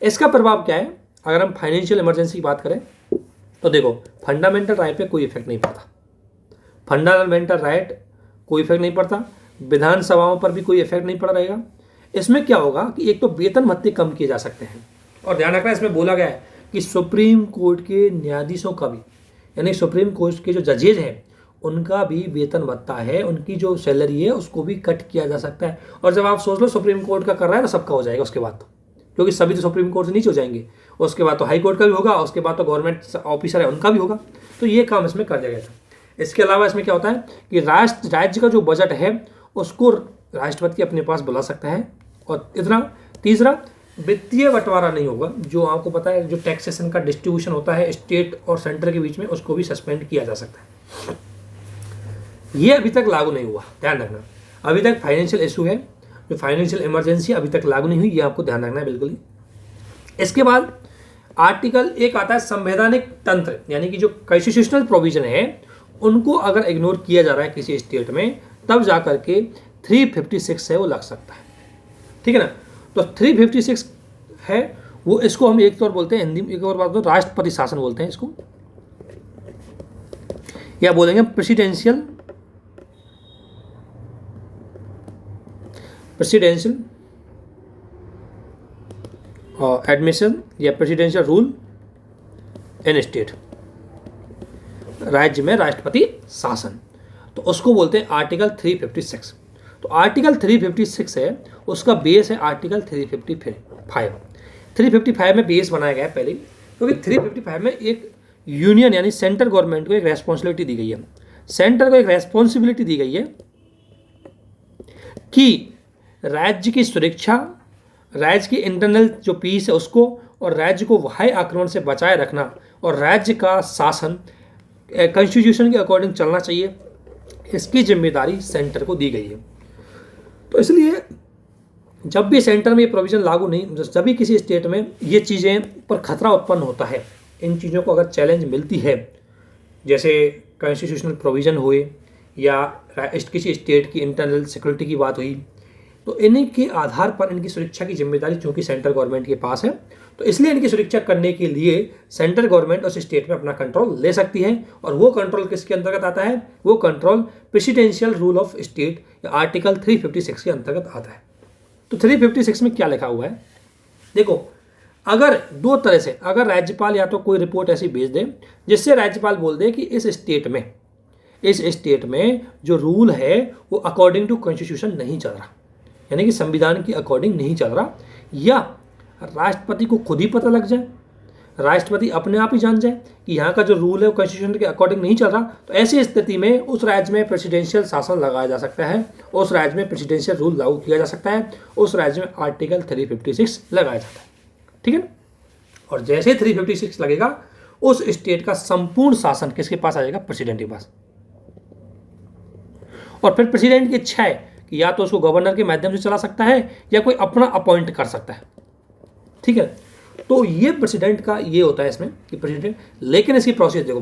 इसका प्रभाव क्या है, अगर हम फाइनेंशियल इमरजेंसी की बात करें तो देखो, फंडामेंटल राइट पे कोई इफेक्ट नहीं पड़ता, फंडामेंटल राइट कोई इफेक्ट नहीं पड़ता, विधानसभाओं पर भी कोई इफेक्ट नहीं पड़ रहेगा। इसमें क्या होगा कि एक तो वेतन भत्ते कम किए जा सकते हैं, और ध्यान रखना इसमें बोला गया है कि सुप्रीम कोर्ट के न्यायाधीशों का भी, यानी सुप्रीम कोर्ट के जो जजेज हैं उनका भी वेतन भत्ता है, उनकी जो सैलरी है उसको भी कट किया जा सकता है। और जब आप सोच लो सुप्रीम कोर्ट का कर रहा है तो सबका हो जाएगा उसके बाद तो, क्योंकि सभी तो सुप्रीम कोर्ट से नीचे हो जाएंगे, उसके बाद तो हाई कोर्ट का भी होगा, उसके बाद तो गवर्नमेंट ऑफिसर है उनका भी होगा। तो ये काम इसमें कर दिया गया था। इसके अलावा इसमें क्या होता है कि राज्य का जो बजट है उसको राष्ट्रपति अपने पास बुला सकता है। और इतना, तीसरा, वित्तीय बंटवारा नहीं होगा, जो आपको पता है जो टैक्सेशन का डिस्ट्रीब्यूशन होता है स्टेट और सेंटर के बीच में, उसको भी सस्पेंड किया जा सकता है। ये अभी तक लागू नहीं हुआ, ध्यान रखना। अभी तक फाइनेंशियल इशू है, जो फाइनेंशियल इमरजेंसी अभी तक लागू नहीं हुई, ये आपको ध्यान रखना है बिल्कुल ही। इसके बाद आर्टिकल 1 आता है संवैधानिक तंत्र, यानी कि जो कॉन्स्टिट्यूशनल प्रोविजन है उनको अगर इग्नोर किया जा रहा है किसी स्टेट में, तब जाकर के 356 है वो लग सकता है। ठीक है ना। तो 356 है वो, इसको हम एक तौर बोलते हैं हिंदी में, एक और बात तो राष्ट्रपति शासन बोलते हैं इसको, या बोलेंगे प्रेसिडेंशियल एडमिशन या प्रेसिडेंशियल रूल इन स्टेट, राज्य में राष्ट्रपति शासन, तो उसको बोलते हैं आर्टिकल 356। तो आर्टिकल 356 है, उसका बेस है आर्टिकल 355। 355 में बेस बनाया गया है पहले, क्योंकि 355 में एक यूनियन यानी सेंट्रल गवर्नमेंट को एक रेस्पॉन्सिबिलिटी दी गई है, सेंटर को एक रेस्पॉन्सिबिलिटी दी गई है कि राज्य की सुरक्षा, राज्य की इंटरनल जो पीस है उसको, और राज्य को बाह्य आक्रमण से बचाए रखना, और राज्य का शासन कॉन्स्टिट्यूशन के अकॉर्डिंग चलना चाहिए, इसकी जिम्मेदारी सेंटर को दी गई है। तो इसलिए जब भी सेंटर में ये प्रोविज़न लागू नहीं, जब भी किसी स्टेट में ये चीज़ें पर खतरा उत्पन्न होता है, इन चीज़ों को अगर चैलेंज मिलती है, जैसे कॉन्स्टिट्यूशनल प्रोविज़न हुए या किसी स्टेट की इंटरनल सिक्योरिटी की बात हुई, तो इन्हीं के आधार पर इनकी सुरक्षा की जिम्मेदारी चूंकि सेंट्रल गवर्नमेंट के पास है, तो इसलिए इनकी सुरक्षा करने के लिए सेंट्रल गवर्नमेंट उस स्टेट में अपना कंट्रोल ले सकती है। और वो कंट्रोल किसके अंतर्गत आता है? वो control presidential rule of state या आर्टिकल 356 के अंतर्गत आता है। तो 356 में क्या लिखा हुआ है देखो, अगर दो तरह से, अगर राज्यपाल या तो कोई रिपोर्ट ऐसी भेज दे जिससे राज्यपाल बोल दे कि इस स्टेट में जो रूल है वो अकॉर्डिंग टू कॉन्स्टिट्यूशन नहीं चल रहा, यानी कि संविधान के अकॉर्डिंग नहीं चल रहा, या राष्ट्रपति को खुद ही पता लग जाए, राष्ट्रपति अपने आप ही जान जाए कि यहाँ का जो रूल है वो कॉन्स्टिट्यूशन के अकॉर्डिंग नहीं चल रहा, तो ऐसी स्थिति में उस राज्य में प्रेसिडेंशियल शासन लगाया जा सकता है, उस राज्य में प्रेसिडेंशियल रूल लागू किया जा सकता है, उस राज्य में आर्टिकल 356 लगाया जाता है। ठीक है, और जैसे 356 लगेगा उस स्टेट का संपूर्ण शासन किसके पास आ जाएगा? प्रेसिडेंट के पास। और फिर प्रेसिडेंट की इच्छा है कि या तो उसको गवर्नर के माध्यम से चला सकता है या कोई अपना अपॉइंट कर सकता है। ठीक है, तो ये प्रेसिडेंट का ये होता है इसमें कि प्रेसिडेंट, लेकिन इसकी प्रोसेस देखो,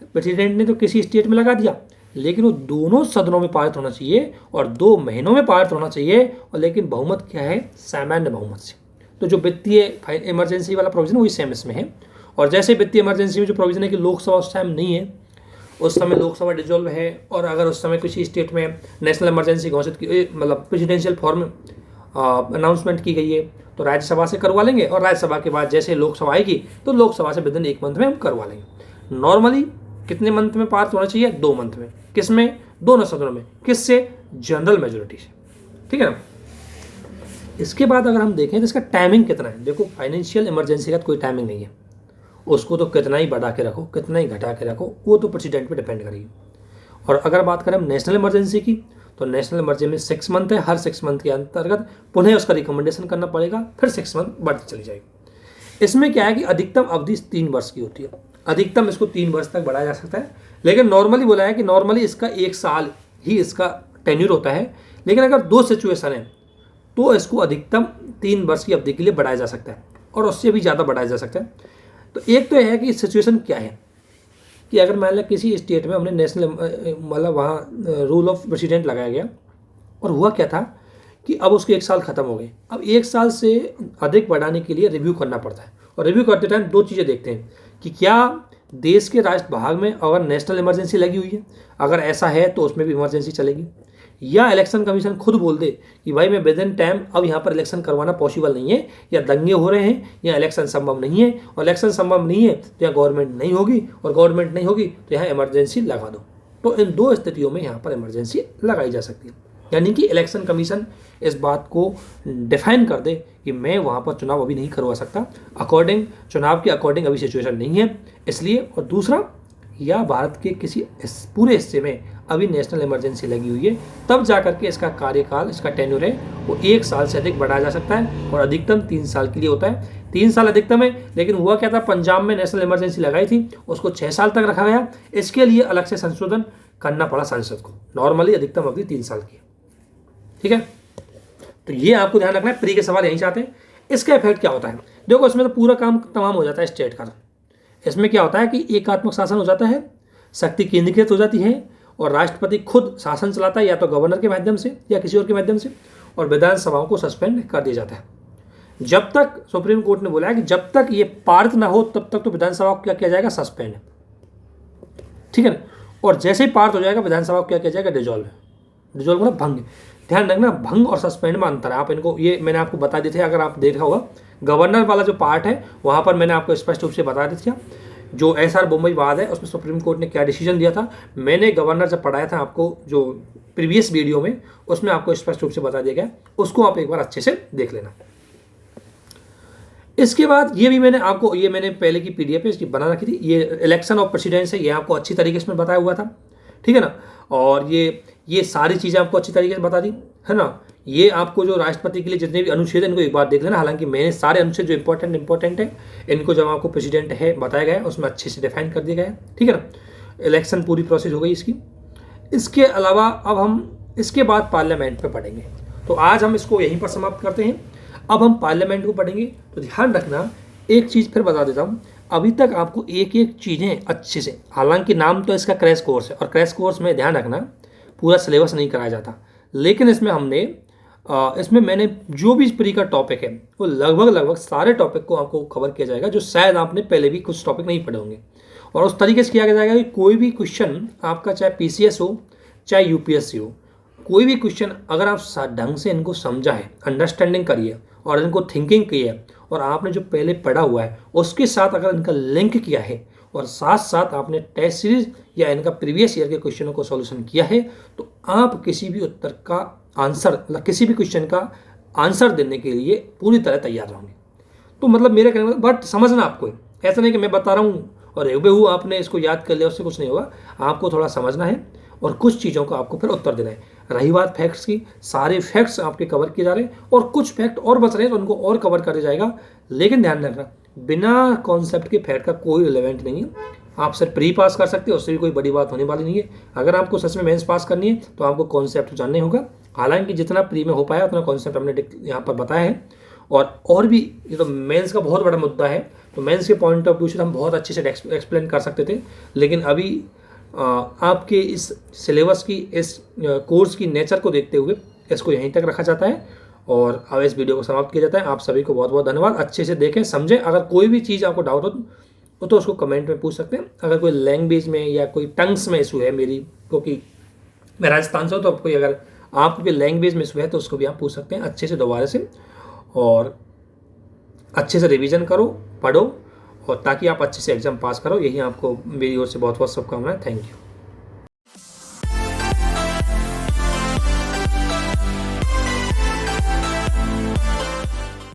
प्रेसिडेंट ने तो किसी स्टेट में लगा दिया, लेकिन वो दोनों सदनों में पारित होना चाहिए और 2 महीनों में पारित होना चाहिए, और लेकिन बहुमत क्या है? सामान्य बहुमत से। तो जो वित्तीय इमरजेंसी वाला प्रोविजन वही सेम इसमें है। और जैसे वित्तीय इमरजेंसी में जो प्रोविजन है कि लोकसभा उस टाइम नहीं है, उस समय लोकसभा डिजोल्व है, और अगर उस समय किसी स्टेट में नेशनल इमरजेंसी घोषित की, मतलब प्रेसिडेंशियल फॉर्म अनाउंसमेंट की गई है, तो राज्यसभा से करवा लेंगे, और राज्यसभा के बाद जैसे लोकसभा आएगी तो लोकसभा से विदिन 1 मंथ में हम करवा लेंगे। नॉर्मली कितने मंथ में पास होना चाहिए? 2 मंथ में। किसमें? दोनों सदनों में। किससे? जनरल मेजोरिटी से। ठीक है ना। इसके बाद अगर हम देखें तो इसका टाइमिंग कितना है, देखो फाइनेंशियल इमरजेंसी का कोई टाइमिंग नहीं है, उसको तो कितना ही बढ़ा के रखो, कितना ही घटा के रखो, वो तो प्रेसिडेंट पे डिपेंड करेगी। और अगर बात करें नेशनल इमरजेंसी की, तो नेशनल इमरजेंसी 6 मंथ है, हर 6 मंथ के अंतर्गत पुनः उसका रिकमेंडेशन करना पड़ेगा, फिर 6 मंथ बढ़ती चली जाएगी। इसमें क्या है कि अधिकतम अवधि 3 वर्ष की होती है, अधिकतम इसको 3 वर्ष तक बढ़ाया जा सकता है, लेकिन नॉर्मली बोला है कि नॉर्मली इसका 1 साल ही इसका टेन्यूर होता है, लेकिन अगर 2 सिचुएशन है तो इसको अधिकतम 3 वर्ष की अवधि के लिए बढ़ाया जा सकता है, और उससे भी ज़्यादा बढ़ाया जा सकता है। तो एक तो है कि सिचुएशन क्या है कि अगर मान लो किसी स्टेट में हमने नेशनल मतलब वहाँ रूल ऑफ प्रेसिडेंट लगाया गया, और हुआ क्या था कि अब उसके 1 साल ख़त्म हो गए, अब 1 साल से अधिक बढ़ाने के लिए रिव्यू करना पड़ता है, और रिव्यू करते टाइम 2 चीज़ें देखते हैं कि क्या देश के राष्ट्र भाग में अगर नेशनल इमरजेंसी लगी हुई है, अगर ऐसा है तो उसमें भी इमरजेंसी चलेगी, या इलेक्शन कमीशन खुद बोल दे कि भाई मैं विद इन टाइम अब यहाँ पर इलेक्शन करवाना पॉसिबल नहीं है, या दंगे हो रहे हैं, या इलेक्शन संभव नहीं है, और इलेक्शन संभव नहीं है तो यहाँ गवर्नमेंट नहीं होगी, और गवर्नमेंट नहीं होगी तो यहाँ इमरजेंसी लगा दो। तो इन 2 स्थितियों में यहाँ पर इमरजेंसी लगाई जा सकती है, यानी कि इलेक्शन कमीशन इस बात को डिफाइन कर दे कि मैं वहाँ पर चुनाव अभी नहीं करवा सकता, अकॉर्डिंग चुनाव के अकॉर्डिंग अभी सिचुएशन नहीं है इसलिए। और दूसरा, या भारत के किसी पूरे हिस्से में अभी नेशनल इमरजेंसी लगी हुई है, तब जाकर के इसका कार्यकाल, इसका टेन्योर है वो 1 साल से अधिक बढ़ाया जा सकता है, और अधिकतम 3 साल के लिए होता है। 3 साल अधिकतम है, लेकिन हुआ क्या था, पंजाब में नेशनल इमरजेंसी लगाई थी, उसको 6 साल तक रखा गया, इसके लिए अलग से संशोधन करना पड़ा संसद को। नॉर्मली अधिकतम अवधि 3 साल की है। ठीक है, तो ये आपको ध्यान रखना है, प्री के सवाल यहीं से आते हैं। इसका इफेक्ट क्या होता है देखो, इसमें तो पूरा काम तमाम हो जाता है स्टेट का। इसमें क्या होता है कि एकात्मक शासन हो जाता है, शक्ति केंद्रीकृत हो जाती है, और राष्ट्रपति खुद शासन चलाता है, या तो गवर्नर के माध्यम से या किसी और के माध्यम से, और विधानसभाओं को सस्पेंड कर दिया जाता है। जब तक सुप्रीम कोर्ट ने बोला है कि जब तक ये पारित ना हो तब तक तो विधानसभा को क्या किया जाएगा, सस्पेंड, ठीक है ना। और जैसे ही पारित हो जाएगा विधानसभा को क्या किया जाएगा, डिजॉल्व। डिजॉल्व मतलब भंग। ध्यान रखना, भंग और सस्पेंड में अंतर है। आप इनको, ये मैंने आपको बता दिए थे, अगर आप देखा होगा गवर्नर वाला जो पार्ट है वहाँ पर मैंने आपको स्पष्ट रूप से बता दिया था। जो SR बोम्मई वाद है उसमें सुप्रीम कोर्ट ने क्या डिसीजन दिया था, मैंने गवर्नर जब पढ़ाया था आपको जो प्रीवियस वीडियो में, उसमें आपको स्पष्ट रूप से बता दिया गया, उसको आप एक बार अच्छे से देख लेना। इसके बाद ये भी मैंने आपको, ये मैंने पहले की PDF है इसकी बना रखी थी, ये इलेक्शन ऑफ प्रेसिडेंट्स है, ये आपको अच्छी तरीके से बताया हुआ था, ठीक है ना। और ये सारी चीज़ें आपको अच्छी तरीके से बता दी है ना। ये आपको जो राष्ट्रपति के लिए जितने भी अनुच्छेद हैं इनको एक बार देख लेना। हालांकि मैंने सारे अनुच्छेद जो इंपॉर्टेंट है इनको जब आपको प्रेसिडेंट है बताया गया है उसमें अच्छे से डिफाइन कर दिया गया है, ठीक है ना। इलेक्शन पूरी प्रोसेस हो गई इसकी। इसके अलावा अब हम इसके बाद पार्लियामेंट पे पढ़ेंगे, तो आज हम इसको यहीं पर समाप्त करते हैं। अब हम पार्लियामेंट को पढ़ेंगे। तो ध्यान रखना, एक चीज़ फिर बता देता हूँ, अभी तक आपको एक एक चीज़ें अच्छे से, हालांकि नाम तो इसका क्रैश कोर्स है और क्रैश कोर्स में ध्यान रखना पूरा सिलेबस नहीं कराया जाता, लेकिन इसमें मैंने जो भी प्री का टॉपिक है वो लगभग सारे टॉपिक को आपको कवर किया जाएगा, जो शायद आपने पहले भी कुछ टॉपिक नहीं पढ़े होंगे। और उस तरीके से किया जाएगा कि कोई भी क्वेश्चन आपका, चाहे PCS हो चाहे UPSC हो, कोई भी क्वेश्चन अगर आप ढंग से इनको समझा है, अंडरस्टैंडिंग करिए और इनको थिंकिंग की है, और आपने जो पहले पढ़ा हुआ है उसके साथ अगर इनका लिंक किया है, और साथ साथ आपने टेस्ट सीरीज या इनका प्रीवियस ईयर के क्वेश्चनों को सॉल्यूशन किया है, तो आप किसी भी उत्तर का आंसर, मतलब किसी भी क्वेश्चन का आंसर देने के लिए पूरी तरह तैयार रहोगे। तो मतलब मेरे कहने का, बट समझना आपको है, ऐसा नहीं कि मैं बता रहा हूँ और हुबहू आपने इसको याद कर लिया, उससे कुछ नहीं होगा। आपको थोड़ा समझना है और कुछ चीज़ों का आपको फिर उत्तर देना है। रही बात फैक्ट्स की, सारे फैक्ट्स आपके कवर किए जा रहे हैं और कुछ फैक्ट और बच रहे हैं तो उनको और कवर कर दिया जाएगा। लेकिन ध्यान रखना, बिना कॉन्सेप्ट के फैक्ट का कोई रिलेवेंट नहीं है। आप सिर्फ प्री पास कर सकते हो, उससे भी कोई बड़ी बात होने वाली नहीं है। अगर आपको सच में मेंस पास करनी है तो आपको कॉन्सेप्ट जानना ही होगा। हालांकि जितना प्री में हो पाया उतना कॉन्सेप्ट हमने यहाँ पर बताया है। और भी ये तो मेंस का बहुत बड़ा मुद्दा है, तो मेंस के पॉइंट ऑफ व्यू से हम बहुत अच्छे से एक्सप्लेन कर सकते थे, लेकिन अभी आपके इस सिलेबस की, इस कोर्स की नेचर को देखते हुए इसको यहीं तक रखा जाता है और अब इस वीडियो को समाप्त किया जाता है। आप सभी को बहुत बहुत धन्यवाद। अच्छे से देखें, समझें। अगर कोई भी चीज़ आपको डाउट हो तो उसको कमेंट में पूछ सकते हैं। अगर कोई लैंग्वेज में या कोई टंग्स में इशू है मेरी, क्योंकि मैं राजस्थान से हूँ, तो कोई अगर आपको लैंग्वेज में इशू है तो उसको भी आप पूछ सकते हैं अच्छे से दोबारा से। और अच्छे से रिवीजन करो, पढ़ो, और ताकि आप अच्छे से एग्ज़ाम पास करो। यही आपको मेरी ओर से बहुत बहुत शुभकामनाएं। Thank you.